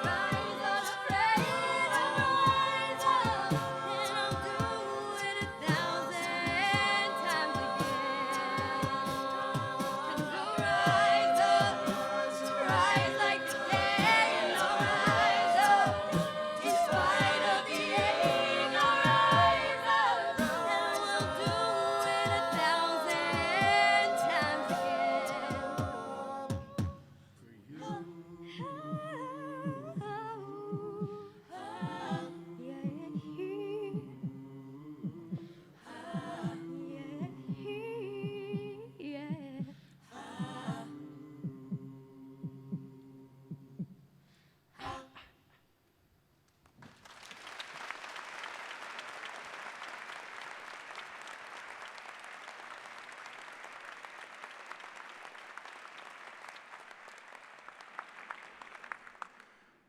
rise unafraid, I'll rise up, and I'll do it 1,000 times again. And I'll rise up, rise like the day, and I'll rise up, in spite of the ache, I'll rise up, and we'll do it 1,000 times again.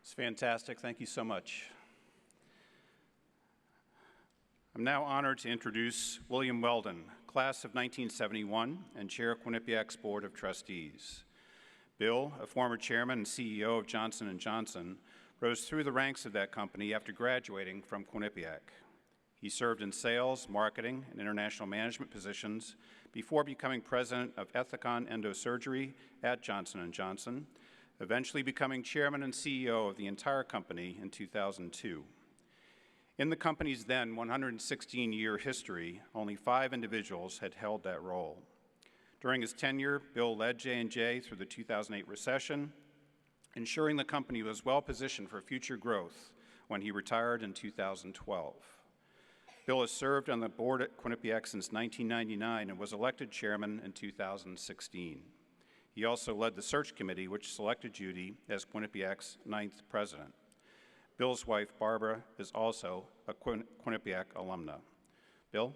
It's fantastic. Thank you so much. I'm now honored to introduce William Weldon, class of 1971 and chair of Quinnipiac's Board of Trustees. Bill, a former chairman and CEO of Johnson & Johnson, rose through the ranks of that company after graduating from Quinnipiac. He served in sales, marketing, and international management positions before becoming president of Ethicon Endosurgery at Johnson & Johnson, eventually becoming chairman and CEO of the entire company in 2002. In the company's then 116-year history, only 5 individuals had held that role. During his tenure, Bill led J&J through the 2008 recession, ensuring the company was well positioned for future growth when he retired in 2012. Bill has served on the board at Quinnipiac since 1999 and was elected chairman in 2016. He also led the search committee, which selected Judy as Quinnipiac's 9th president. Bill's wife, Barbara, is also a Quinnipiac alumna. Bill?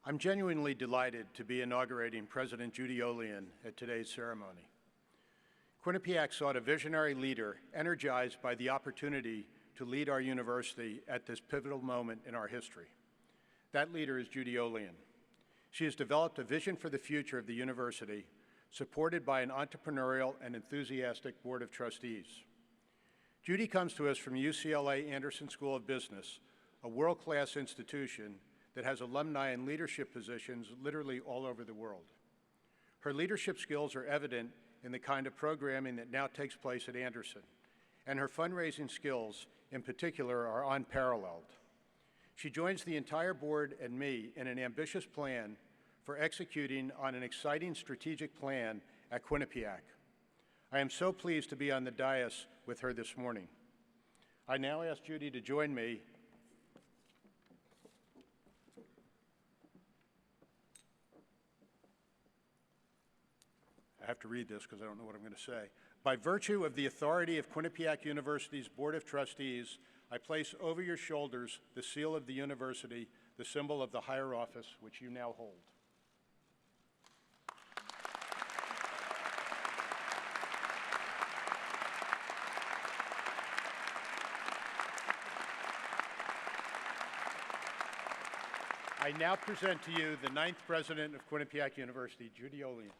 I'm genuinely delighted to be inaugurating President Judy Olian at today's ceremony. Quinnipiac sought a visionary leader energized by the opportunity to lead our university at this pivotal moment in our history. That leader is Judy Olian. She has developed a vision for the future of the university, supported by an entrepreneurial and enthusiastic board of trustees. Judy comes to us from UCLA Anderson School of Business, a world-class institution that has alumni in leadership positions literally all over the world. Her leadership skills are evident in the kind of programming that now takes place at Anderson, and her fundraising skills, in particular, are unparalleled. She joins the entire board and me in an ambitious plan for executing on an exciting strategic plan at Quinnipiac. I am so pleased to be on the dais with her this morning. I now ask Judy to join me I have to read this because I don't know what I'm going to say. By virtue of the authority of Quinnipiac University's Board of Trustees, I place over your shoulders the seal of the university, the symbol of the higher office which you now hold. I now present to you the 9th president of Quinnipiac University, Judy Olian.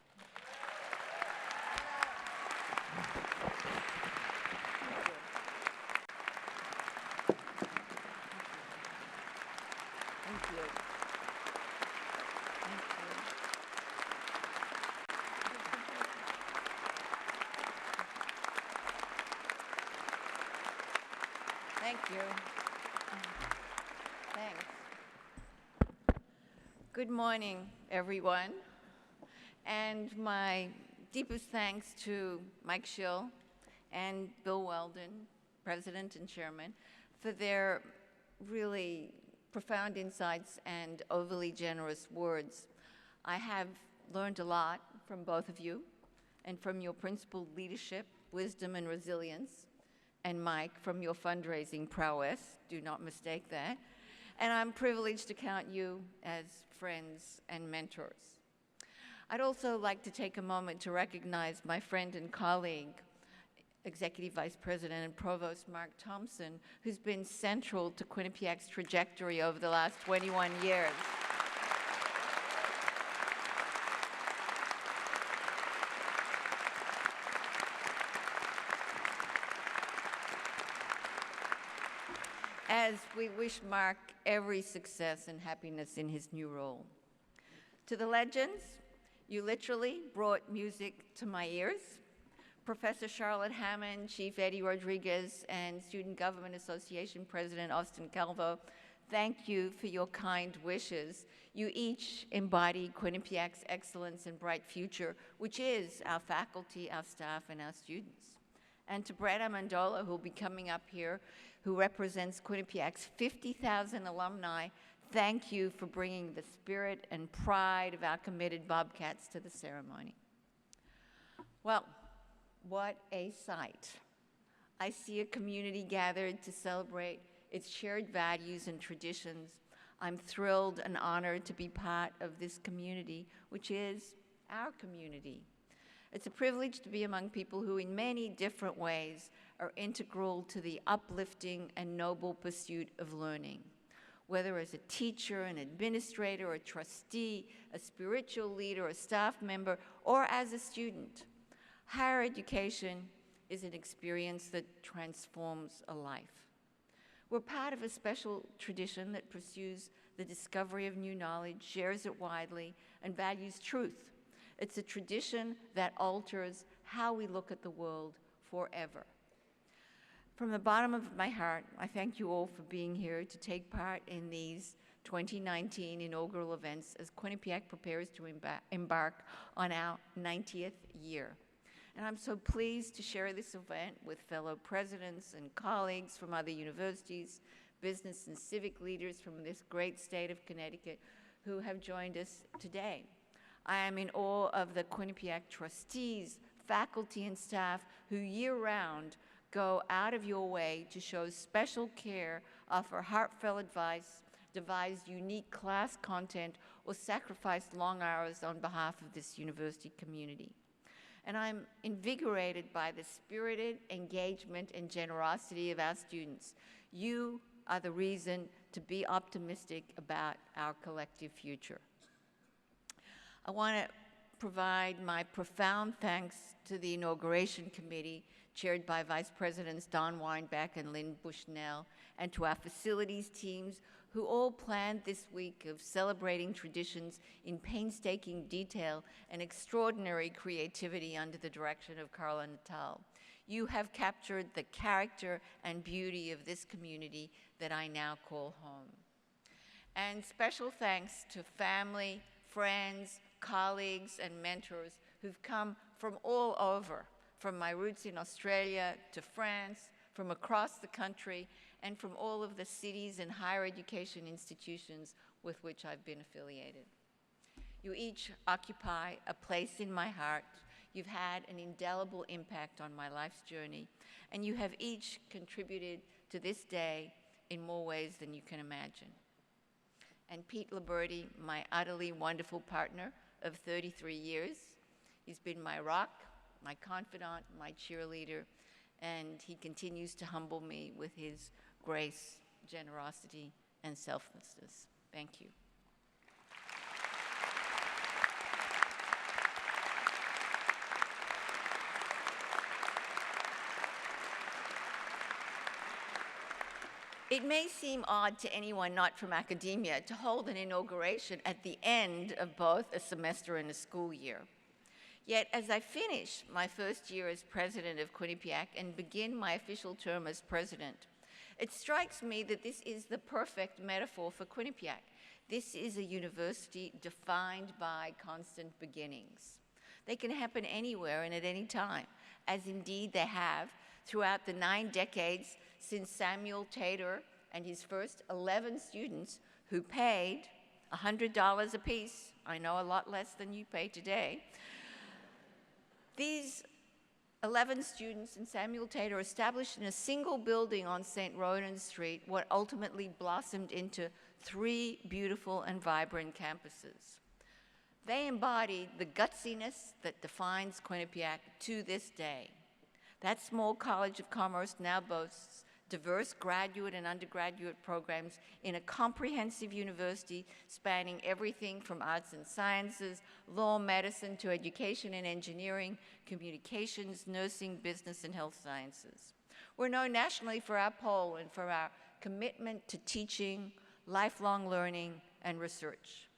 Thank you. Thanks. Good morning, everyone. And my deepest thanks to Mike Schill and Bill Weldon, President and Chairman, for their really profound insights and overly generous words. I have learned a lot from both of you and from your principled leadership, wisdom, and resilience. And Mike, from your fundraising prowess, do not mistake that. And I'm privileged to count you as friends and mentors. I'd also like to take a moment to recognize my friend and colleague, Executive Vice President and Provost Mark Thompson, who's been central to Quinnipiac's trajectory over the last 21 years. As we wish Mark every success and happiness in his new role. To the legends, you literally brought music to my ears. Professor Charlotte Hammond, Chief Eddie Rodriguez, and Student Government Association President Austin Calvo, thank you for your kind wishes. You each embody Quinnipiac's excellence and bright future, which is our faculty, our staff, and our students. And to Brett Amendola, who will be coming up here, who represents Quinnipiac's 50,000 alumni, thank you for bringing the spirit and pride of our committed Bobcats to the ceremony. Well, what a sight. I see a community gathered to celebrate its shared values and traditions. I'm thrilled and honored to be part of this community, which is our community. It's a privilege to be among people who in many different ways are integral to the uplifting and noble pursuit of learning. Whether as a teacher, an administrator, a trustee, a spiritual leader, a staff member, or as a student, higher education is an experience that transforms a life. We're part of a special tradition that pursues the discovery of new knowledge, shares it widely, and values truth. It's a tradition that alters how we look at the world forever. From the bottom of my heart, I thank you all for being here to take part in these 2019 inaugural events as Quinnipiac prepares to embark on our 90th year. And I'm so pleased to share this event with fellow presidents and colleagues from other universities, business and civic leaders from this great state of Connecticut who have joined us today. I am in awe of the Quinnipiac trustees, faculty, and staff who year-round go out of your way to show special care, offer heartfelt advice, devise unique class content, or sacrifice long hours on behalf of this university community. And I'm invigorated by the spirited engagement and generosity of our students. You are the reason to be optimistic about our collective future. I want to provide my profound thanks to the Inauguration Committee, chaired by Vice Presidents Don Weinbach and Lynn Bushnell, and to our facilities teams who all planned this week of celebrating traditions in painstaking detail and extraordinary creativity under the direction of Carla Natal. You have captured the character and beauty of this community that I now call home. And special thanks to family, friends, colleagues, and mentors who've come from all over, from my roots in Australia to France, from across the country, and from all of the cities and higher education institutions with which I've been affiliated. You each occupy a place in my heart. You've had an indelible impact on my life's journey, and you have each contributed to this day in more ways than you can imagine. And Pete Liberti, my utterly wonderful partner of 33 years, he's been my rock, my confidant, my cheerleader, and he continues to humble me with his grace, generosity, and selflessness. Thank you. It may seem odd to anyone not from academia to hold an inauguration at the end of both a semester and a school year. Yet, as I finish my first year as president of Quinnipiac and begin my official term as president, It strikes me that this is the perfect metaphor for Quinnipiac. This is a university defined by constant beginnings. They can happen anywhere and at any time, as indeed they have throughout the 9 decades since Samuel Taylor and his first 11 students, who paid $100 apiece, I know a lot less than you pay today. These 11 students and Samuel Taylor established in a single building on St. Ronan Street what ultimately blossomed into 3 beautiful and vibrant campuses. They embodied the gutsiness that defines Quinnipiac to this day. That small college of commerce now boasts diverse graduate and undergraduate programs in a comprehensive university spanning everything from arts and sciences, law, medicine, to education and engineering, communications, nursing, business, and health sciences. We're known nationally for our poll and for our commitment to teaching, lifelong learning, and research.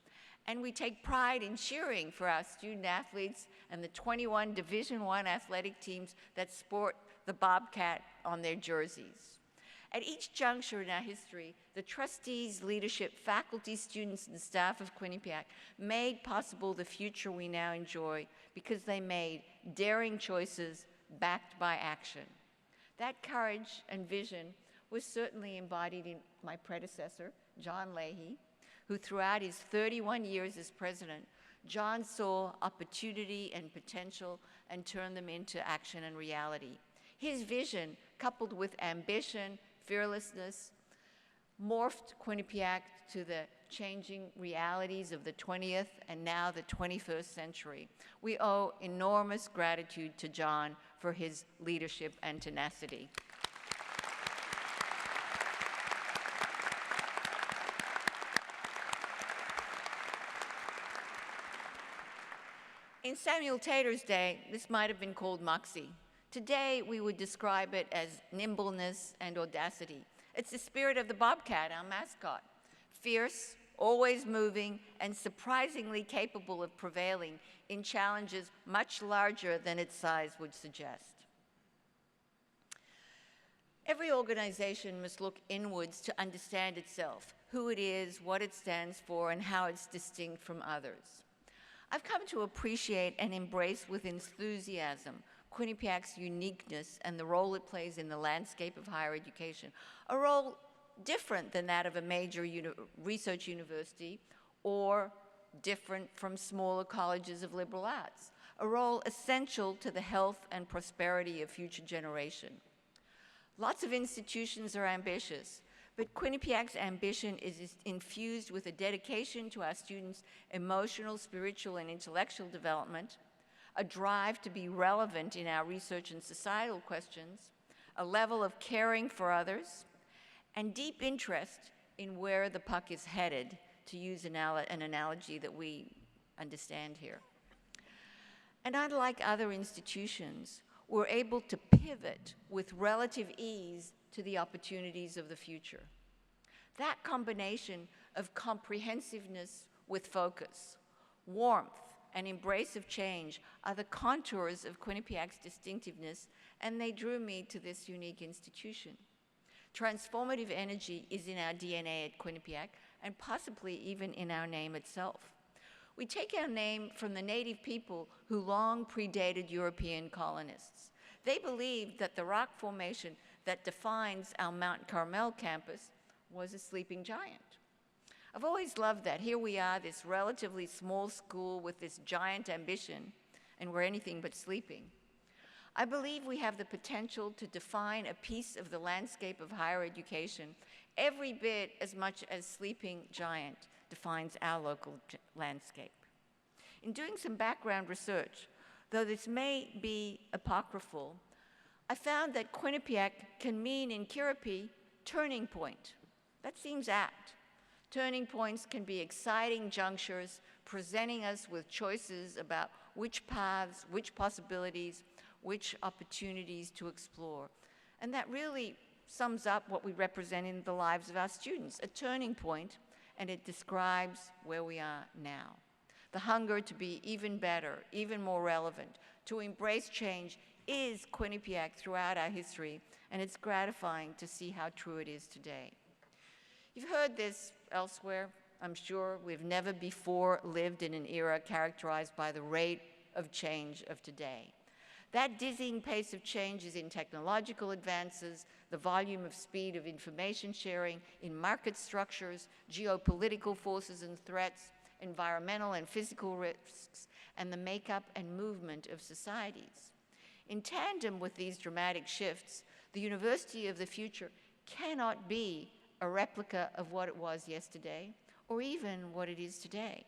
And we take pride in cheering for our student athletes and the 21 Division I athletic teams that sport the Bobcat on their jerseys. At each juncture in our history, the trustees, leadership, faculty, students, and staff of Quinnipiac made possible the future we now enjoy because they made daring choices backed by action. That courage and vision was certainly embodied in my predecessor, John Leahy, who throughout his 31 years as president, John saw opportunity and potential and turned them into action and reality. His vision, coupled with ambition, fearlessness, morphed Quinnipiac to the changing realities of the 20th and now the 21st century. We owe enormous gratitude to John for his leadership and tenacity. In Samuel Taylor's day, this might have been called moxie. Today, we would describe it as nimbleness and audacity. It's the spirit of the Bobcat, our mascot. Fierce, always moving, and surprisingly capable of prevailing in challenges much larger than its size would suggest. Every organization must look inwards to understand itself, who it is, what it stands for, and how it's distinct from others. I've come to appreciate and embrace with enthusiasm Quinnipiac's uniqueness and the role it plays in the landscape of higher education, a role different than that of a major research university or different from smaller colleges of liberal arts, a role essential to the health and prosperity of future generations. Lots of institutions are ambitious, but Quinnipiac's ambition is infused with a dedication to our students' emotional, spiritual, and intellectual development, a drive to be relevant in our research and societal questions, a level of caring for others, and deep interest in where the puck is headed, to use an analogy that we understand here. And unlike other institutions, we're able to pivot with relative ease to the opportunities of the future. That combination of comprehensiveness with focus, warmth, and embrace of change are the contours of Quinnipiac's distinctiveness, and they drew me to this unique institution. Transformative energy is in our DNA at Quinnipiac, and possibly even in our name itself. We take our name from the native people who long predated European colonists. They believed that the rock formation that defines our Mount Carmel campus was a sleeping giant. I've always loved that. Here we are, this relatively small school with this giant ambition, and we're anything but sleeping. I believe we have the potential to define a piece of the landscape of higher education every bit as much as sleeping giant defines our local landscape. In doing some background research, though this may be apocryphal, I found that Quinnipiac can mean in Kirripi turning point. That seems apt. Turning points can be exciting junctures presenting us with choices about which paths, which possibilities, which opportunities to explore. And that really sums up what we represent in the lives of our students, a turning point, and it describes where we are now. The hunger to be even better, even more relevant, to embrace change is Quinnipiac throughout our history, and it's gratifying to see how true it is today. You've heard this elsewhere, I'm sure. We've never before lived in an era characterized by the rate of change of today. That dizzying pace of change is in technological advances, the volume of speed of information sharing, in market structures, geopolitical forces and threats, environmental and physical risks, and the makeup and movement of societies. In tandem with these dramatic shifts, the university of the future cannot be a replica of what it was yesterday, or even what it is today.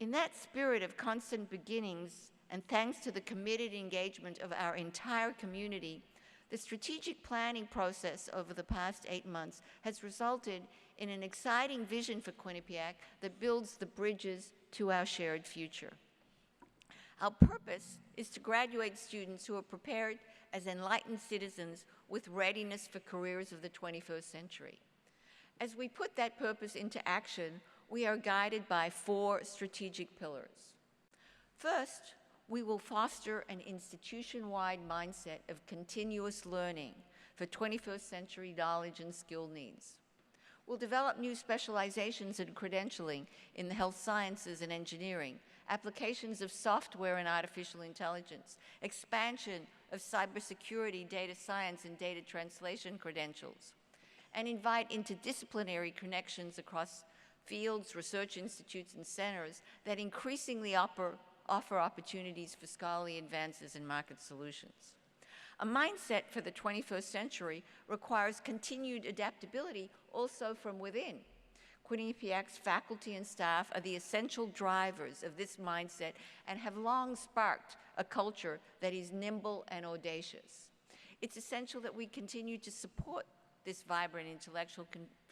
In that spirit of constant beginnings, and thanks to the committed engagement of our entire community, the strategic planning process over the past 8 months has resulted in an exciting vision for Quinnipiac that builds the bridges to our shared future. Our purpose is to graduate students who are prepared as enlightened citizens with readiness for careers of the 21st century. As we put that purpose into action, we are guided by 4 strategic pillars. First, we will foster an institution-wide mindset of continuous learning for 21st century knowledge and skill needs. We'll develop new specializations and credentialing in the health sciences and engineering, applications of software and artificial intelligence, expansion of cybersecurity, data science, and data translation credentials, and invite interdisciplinary connections across fields, research institutes, and centers that increasingly offer opportunities for scholarly advances and market solutions. A mindset for the 21st century requires continued adaptability also from within. Quinnipiac's faculty and staff are the essential drivers of this mindset and have long sparked a culture that is nimble and audacious. It's essential that we continue to support this vibrant intellectual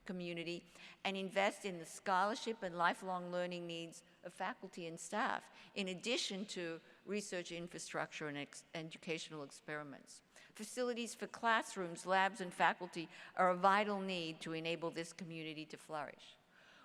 community and invest in the scholarship and lifelong learning needs of faculty and staff, in addition to research infrastructure and educational experiments. Facilities for classrooms, labs, and faculty are a vital need to enable this community to flourish.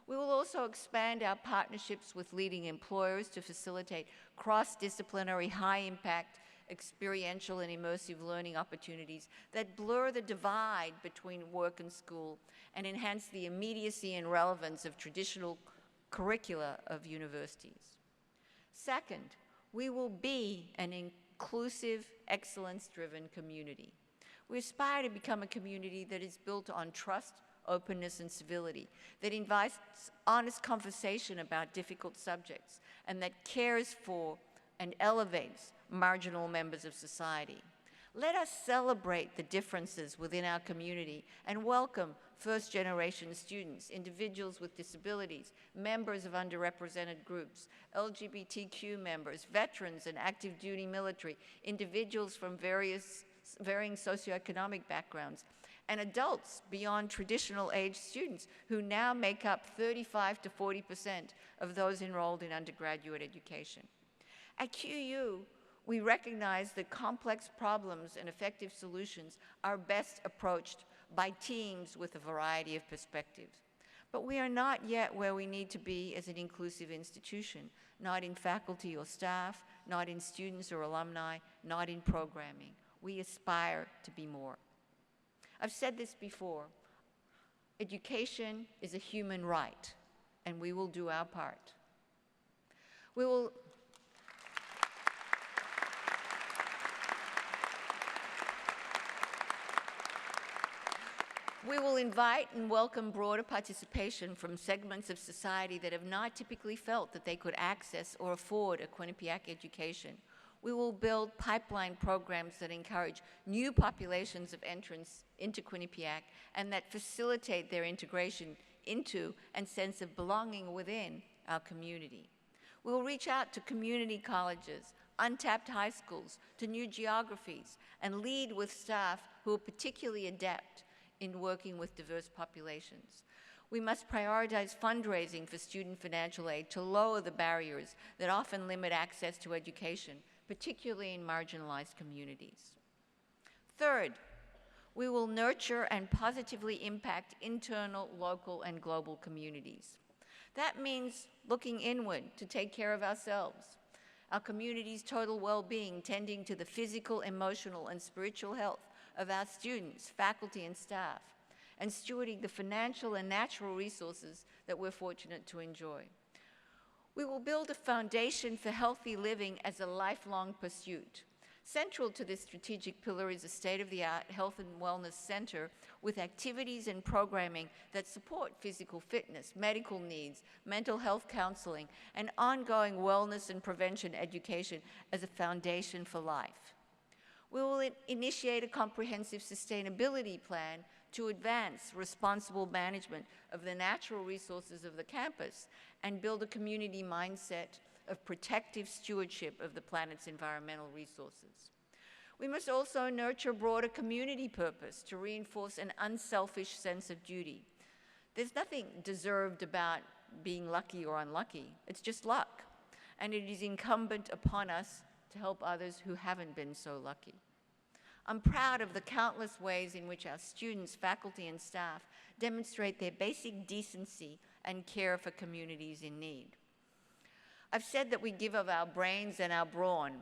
We will also expand our partnerships with leading employers to facilitate cross-disciplinary, high-impact, experiential and immersive learning opportunities that blur the divide between work and school and enhance the immediacy and relevance of traditional curricula of universities. Second, we will be an inclusive, excellence-driven community. We aspire to become a community that is built on trust, openness, and civility, that invites honest conversation about difficult subjects, and that cares for and elevates marginal members of society. Let us celebrate the differences within our community and welcome first-generation students, individuals with disabilities, members of underrepresented groups, LGBTQ members, veterans and active duty military, individuals from varying socioeconomic backgrounds, and adults beyond traditional age students who now make up 35 to 40% of those enrolled in undergraduate education. At QU, we recognize that complex problems and effective solutions are best approached by teams with a variety of perspectives. But we are not yet where we need to be as an inclusive institution, not in faculty or staff, not in students or alumni, not in programming. We aspire to be more. I've said this before, education is a human right, and we will do our part. We will invite and welcome broader participation from segments of society that have not typically felt that they could access or afford a Quinnipiac education. We will build pipeline programs that encourage new populations of entrants into Quinnipiac and that facilitate their integration into and sense of belonging within our community. We will reach out to community colleges, untapped high schools, to new geographies, and lead with staff who are particularly adept in working with diverse populations. We must prioritize fundraising for student financial aid to lower the barriers that often limit access to education, particularly in marginalized communities. Third, we will nurture and positively impact internal, local, and global communities. That means looking inward to take care of ourselves. our community's total well-being, tending to the physical, emotional, and spiritual health of our students, faculty, and staff, and stewarding the financial and natural resources that we're fortunate to enjoy. We will build a foundation for healthy living as a lifelong pursuit. Central to this strategic pillar is a state-of-the-art health and wellness center with activities and programming that support physical fitness, medical needs, mental health counseling, and ongoing wellness and prevention education as a foundation for life. We will initiate a comprehensive sustainability plan to advance responsible management of the natural resources of the campus and build a community mindset of protective stewardship of the planet's environmental resources. We must also nurture broader community purpose to reinforce an unselfish sense of duty. There's nothing deserved about being lucky or unlucky. It's just luck. And it is incumbent upon us to help others who haven't been so lucky. I'm proud of the countless ways in which our students, faculty, and staff demonstrate their basic decency and care for communities in need. I've said that we give of our brains and our brawn.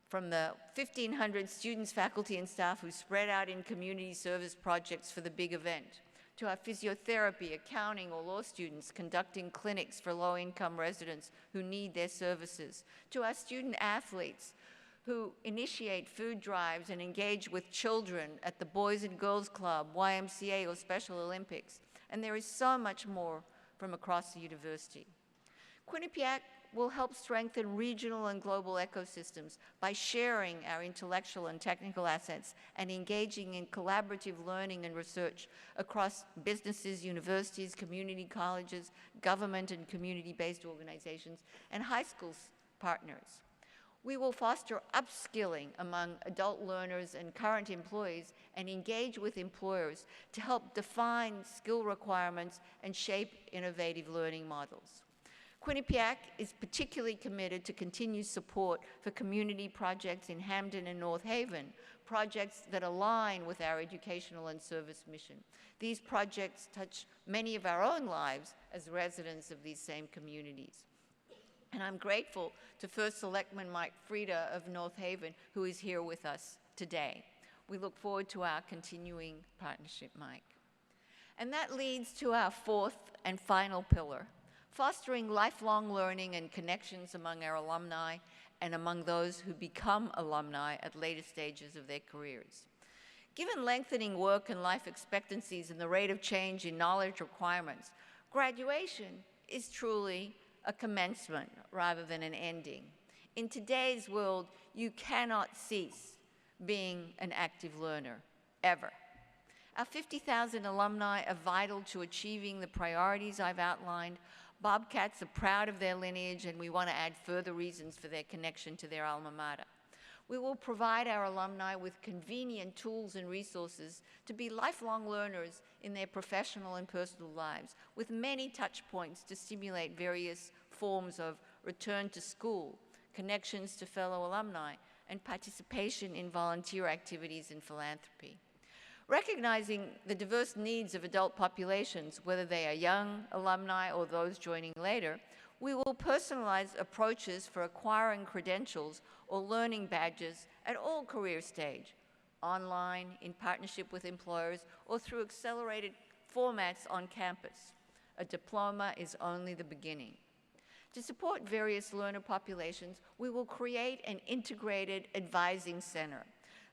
From the 1,500 students, faculty, and staff who spread out in community service projects for the big event, to our physiotherapy, accounting, or law students conducting clinics for low-income residents who need their services, to our student athletes who initiate food drives and engage with children at the Boys and Girls Club, YMCA, or Special Olympics. And there is so much more from across the university. Quinnipiac will help strengthen regional and global ecosystems by sharing our intellectual and technical assets and engaging in collaborative learning and research across businesses, universities, community colleges, government and community-based organizations, and high school partners. We will foster upskilling among adult learners and current employees and engage with employers to help define skill requirements and shape innovative learning models. Quinnipiac is particularly committed to continued support for community projects in Hamden and North Haven, projects that align with our educational and service mission. These projects touch many of our own lives as residents of these same communities. And I'm grateful to First Selectman Mike Frieda of North Haven, who is here with us today. We look forward to our continuing partnership, Mike. And that leads to our fourth and final pillar, fostering lifelong learning and connections among our alumni and among those who become alumni at later stages of their careers. Given lengthening work and life expectancies and the rate of change in knowledge requirements, graduation is truly a commencement rather than an ending. In today's world, you cannot cease being an active learner, ever. Our 50,000 alumni are vital to achieving the priorities I've outlined. Bobcats are proud of their lineage, and we want to add further reasons for their connection to their alma mater. We will provide our alumni with convenient tools and resources to be lifelong learners in their professional and personal lives, with many touch points to stimulate various forms of return to school, connections to fellow alumni, and participation in volunteer activities and philanthropy. Recognizing the diverse needs of adult populations, whether they are young alumni or those joining later, we will personalize approaches for acquiring credentials or learning badges at all career stage, online, in partnership with employers, or through accelerated formats on campus. A diploma is only the beginning. To support various learner populations, we will create an integrated advising center.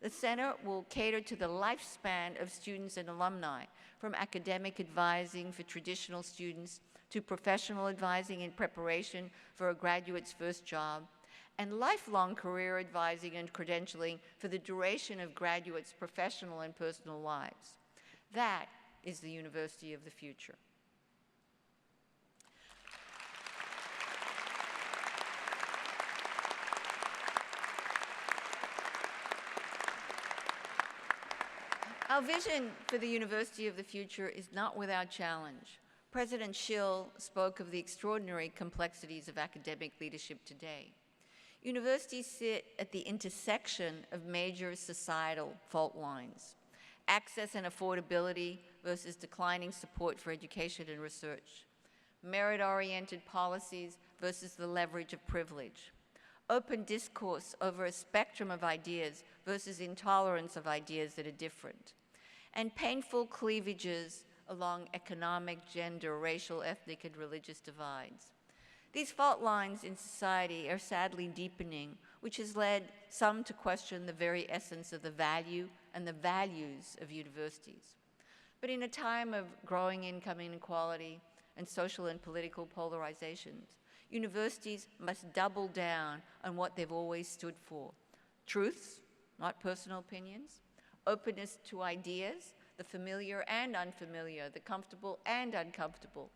The center will cater to the lifespan of students and alumni, from academic advising for traditional students to professional advising in preparation for a graduate's first job, and lifelong career advising and credentialing for the duration of graduates' professional and personal lives. That is the University of the Future. Our vision for the University of the Future is not without challenge. President Schill spoke of the extraordinary complexities of academic leadership today. Universities sit at the intersection of major societal fault lines: access and affordability versus declining support for education and research, merit-oriented policies versus the leverage of privilege, open discourse over a spectrum of ideas versus intolerance of ideas that are different, and painful cleavages along economic, gender, racial, ethnic, and religious divides. These fault lines in society are sadly deepening, which has led some to question the very essence of the value and the values of universities. But in a time of growing income inequality and social and political polarizations, universities must double down on what they've always stood for: truths, not personal opinions; openness to ideas, the familiar and unfamiliar, the comfortable and uncomfortable;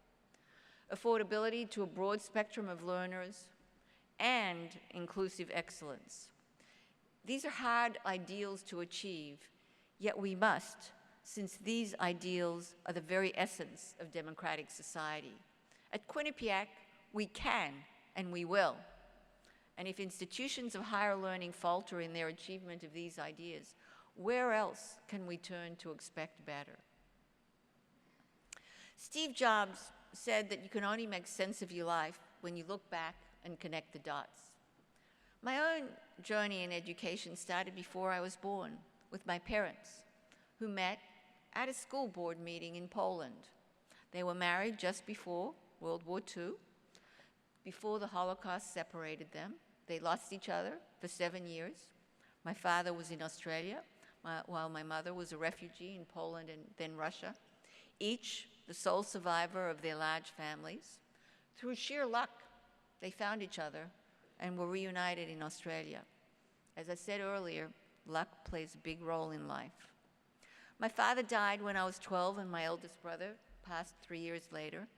affordability to a broad spectrum of learners; and inclusive excellence. These are hard ideals to achieve, yet we must, since these ideals are the very essence of democratic society. At Quinnipiac, we can and we will. And if institutions of higher learning falter in their achievement of these ideas, where else can we turn to expect better? Steve Jobs said that you can only make sense of your life when you look back and connect the dots. My own journey in education started before I was born, with my parents, who met at a school board meeting in Poland. They were married just before World War II, before the Holocaust separated them. They lost each other for 7 years. My father was in Australia, while my mother was a refugee in Poland and then Russia, each the sole survivor of their large families. Through sheer luck, they found each other and were reunited in Australia. As I said earlier, luck plays a big role in life. My father died when I was 12, and my eldest brother passed 3 years later.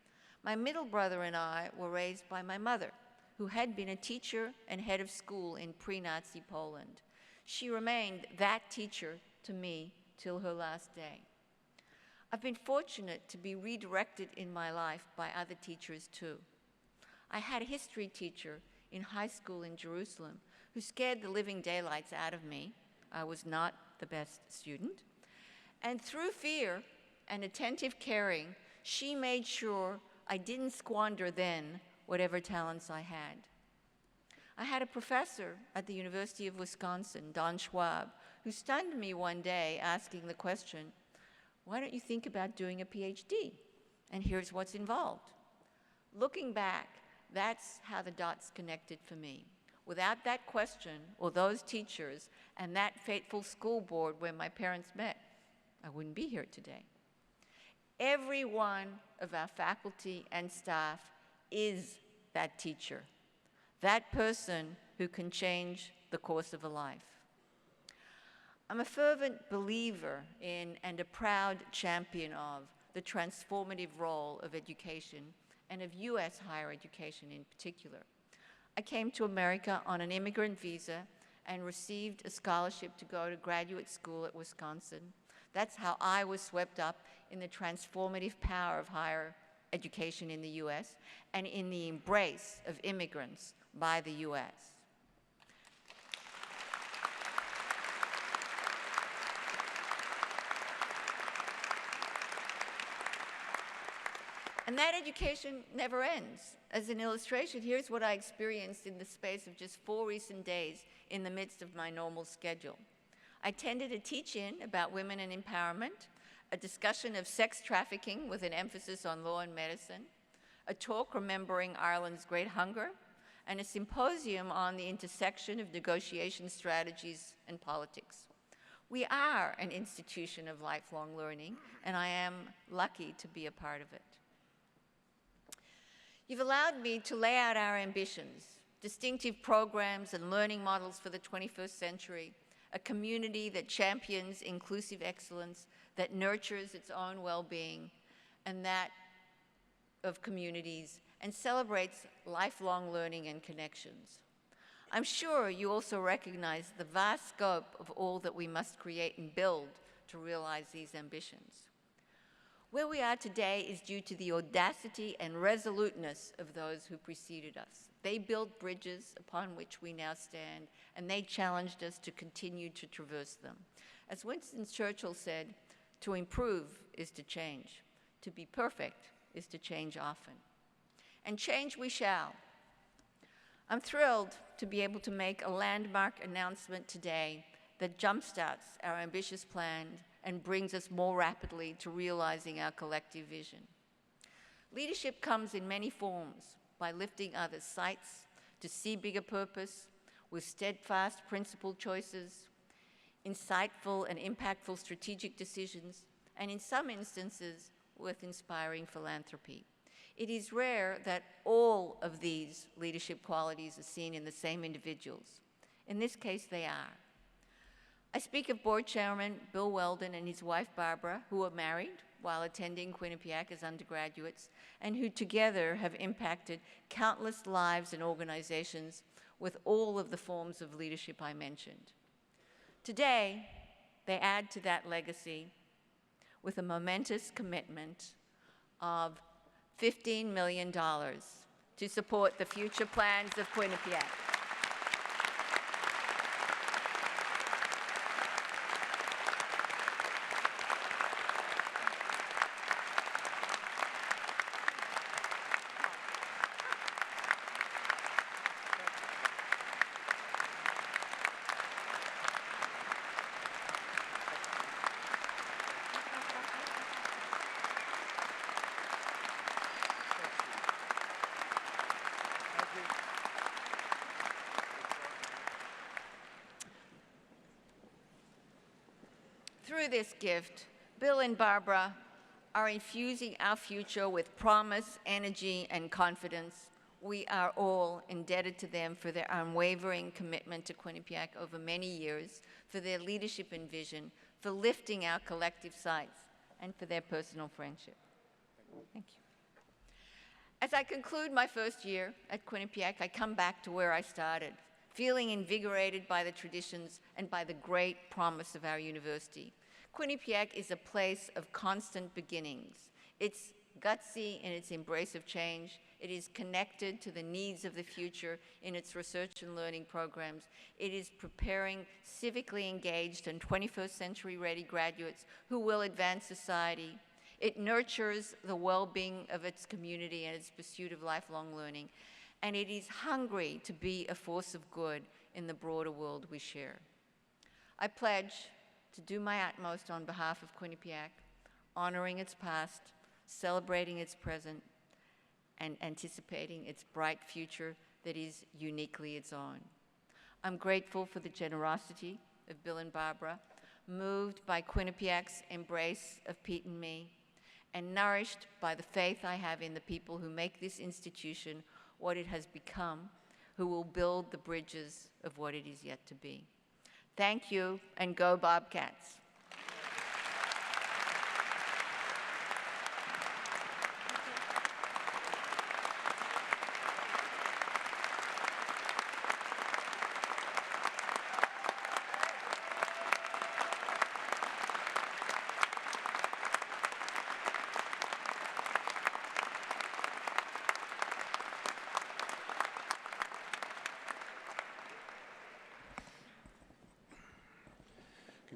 My middle brother and I were raised by my mother, who had been a teacher and head of school in pre-Nazi Poland. She remained that teacher to me till her last day. I've been fortunate to be redirected in my life by other teachers too. I had a history teacher in high school in Jerusalem who scared the living daylights out of me. I was not the best student. And through fear and attentive caring, she made sure I didn't squander then whatever talents I had. I had a professor at the University of Wisconsin, Don Schwab, who stunned me one day asking the question, "Why don't you think about doing a PhD? And here's what's involved." Looking back, that's how the dots connected for me. Without that question, or those teachers, and that fateful school board where my parents met, I wouldn't be here today. Every one of our faculty and staff is that teacher, that person who can change the course of a life. I'm a fervent believer in and a proud champion of the transformative role of education, and of US higher education in particular. I came to America on an immigrant visa and received a scholarship to go to graduate school at Wisconsin. That's how I was swept up in the transformative power of higher education in the US and in the embrace of immigrants by the US. And that education never ends. As an illustration, here's what I experienced in the space of just 4 recent days in the midst of my normal schedule. I attended a teach-in about women and empowerment, a discussion of sex trafficking with an emphasis on law and medicine, a talk remembering Ireland's Great Hunger, and a symposium on the intersection of negotiation strategies and politics. We are an institution of lifelong learning, and I am lucky to be a part of it. You've allowed me to lay out our ambitions, distinctive programs and learning models for the 21st century, a community that champions inclusive excellence, that nurtures its own well-being, and that of communities, and celebrates lifelong learning and connections. I'm sure you also recognize the vast scope of all that we must create and build to realize these ambitions. Where we are today is due to the audacity and resoluteness of those who preceded us. They built bridges upon which we now stand, and they challenged us to continue to traverse them. As Winston Churchill said, to improve is to change. To be perfect is to change often. And change we shall. I'm thrilled to be able to make a landmark announcement today that jumpstarts our ambitious plan and brings us more rapidly to realizing our collective vision. Leadership comes in many forms, by lifting others' sights to see bigger purpose, with steadfast principled choices, insightful and impactful strategic decisions, and in some instances, with inspiring philanthropy. It is rare that all of these leadership qualities are seen in the same individuals. In this case, they are. I speak of Board Chairman Bill Weldon and his wife Barbara, who were married while attending Quinnipiac as undergraduates, and who together have impacted countless lives and organizations with all of the forms of leadership I mentioned. Today, they add to that legacy with a momentous commitment of $15 million to support the future plans of Quinnipiac. Through this gift, Bill and Barbara are infusing our future with promise, energy, and confidence. We are all indebted to them for their unwavering commitment to Quinnipiac over many years, for their leadership and vision, for lifting our collective sights, and for their personal friendship. Thank you. As I conclude my first year at Quinnipiac, I come back to where I started, feeling invigorated by the traditions and by the great promise of our university. Quinnipiac is a place of constant beginnings. It's gutsy in its embrace of change. It is connected to the needs of the future in its research and learning programs. It is preparing civically engaged and 21st century ready graduates who will advance society. It nurtures the well-being of its community and its pursuit of lifelong learning. And it is hungry to be a force of good in the broader world we share. I pledge to do my utmost on behalf of Quinnipiac, honoring its past, celebrating its present, and anticipating its bright future that is uniquely its own. I'm grateful for the generosity of Bill and Barbara, moved by Quinnipiac's embrace of Pete and me, and nourished by the faith I have in the people who make this institution what it has become, who will build the bridges of what it is yet to be. Thank you, and go Bobcats.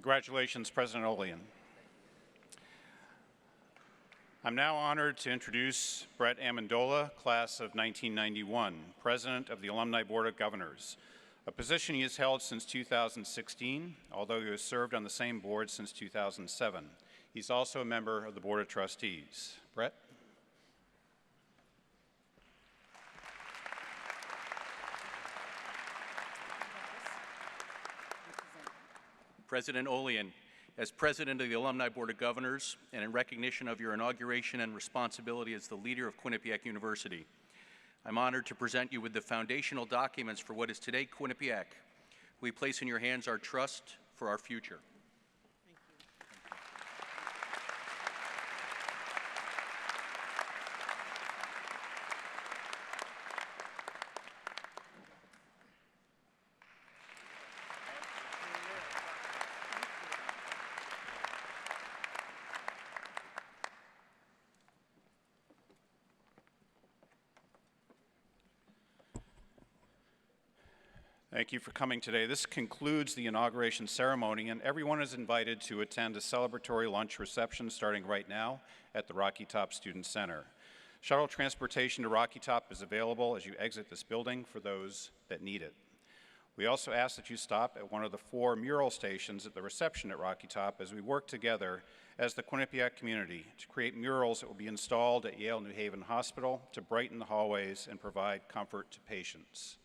Congratulations, President Olian. I'm now honored to introduce Brett Amendola, class of 1991, President of the Alumni Board of Governors, a position he has held since 2016, although he has served on the same board since 2007. He's also a member of the Board of Trustees. Brett? President Olian, as President of the Alumni Board of Governors and in recognition of your inauguration and responsibility as the leader of Quinnipiac University, I'm honored to present you with the foundational documents for what is today Quinnipiac. We place in your hands our trust for our future. Thank you for coming today. This concludes the inauguration ceremony, and everyone is invited to attend a celebratory lunch reception starting right now at the Rocky Top Student Center. Shuttle transportation to Rocky Top is available as you exit this building for those that need it. We also ask that you stop at one of the 4 mural stations at the reception at Rocky Top as we work together as the Quinnipiac community to create murals that will be installed at Yale New Haven Hospital to brighten the hallways and provide comfort to patients.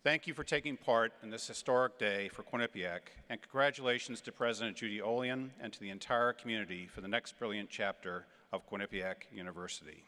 Thank you for taking part in this historic day for Quinnipiac, and congratulations to President Judy Olian and to the entire community for the next brilliant chapter of Quinnipiac University.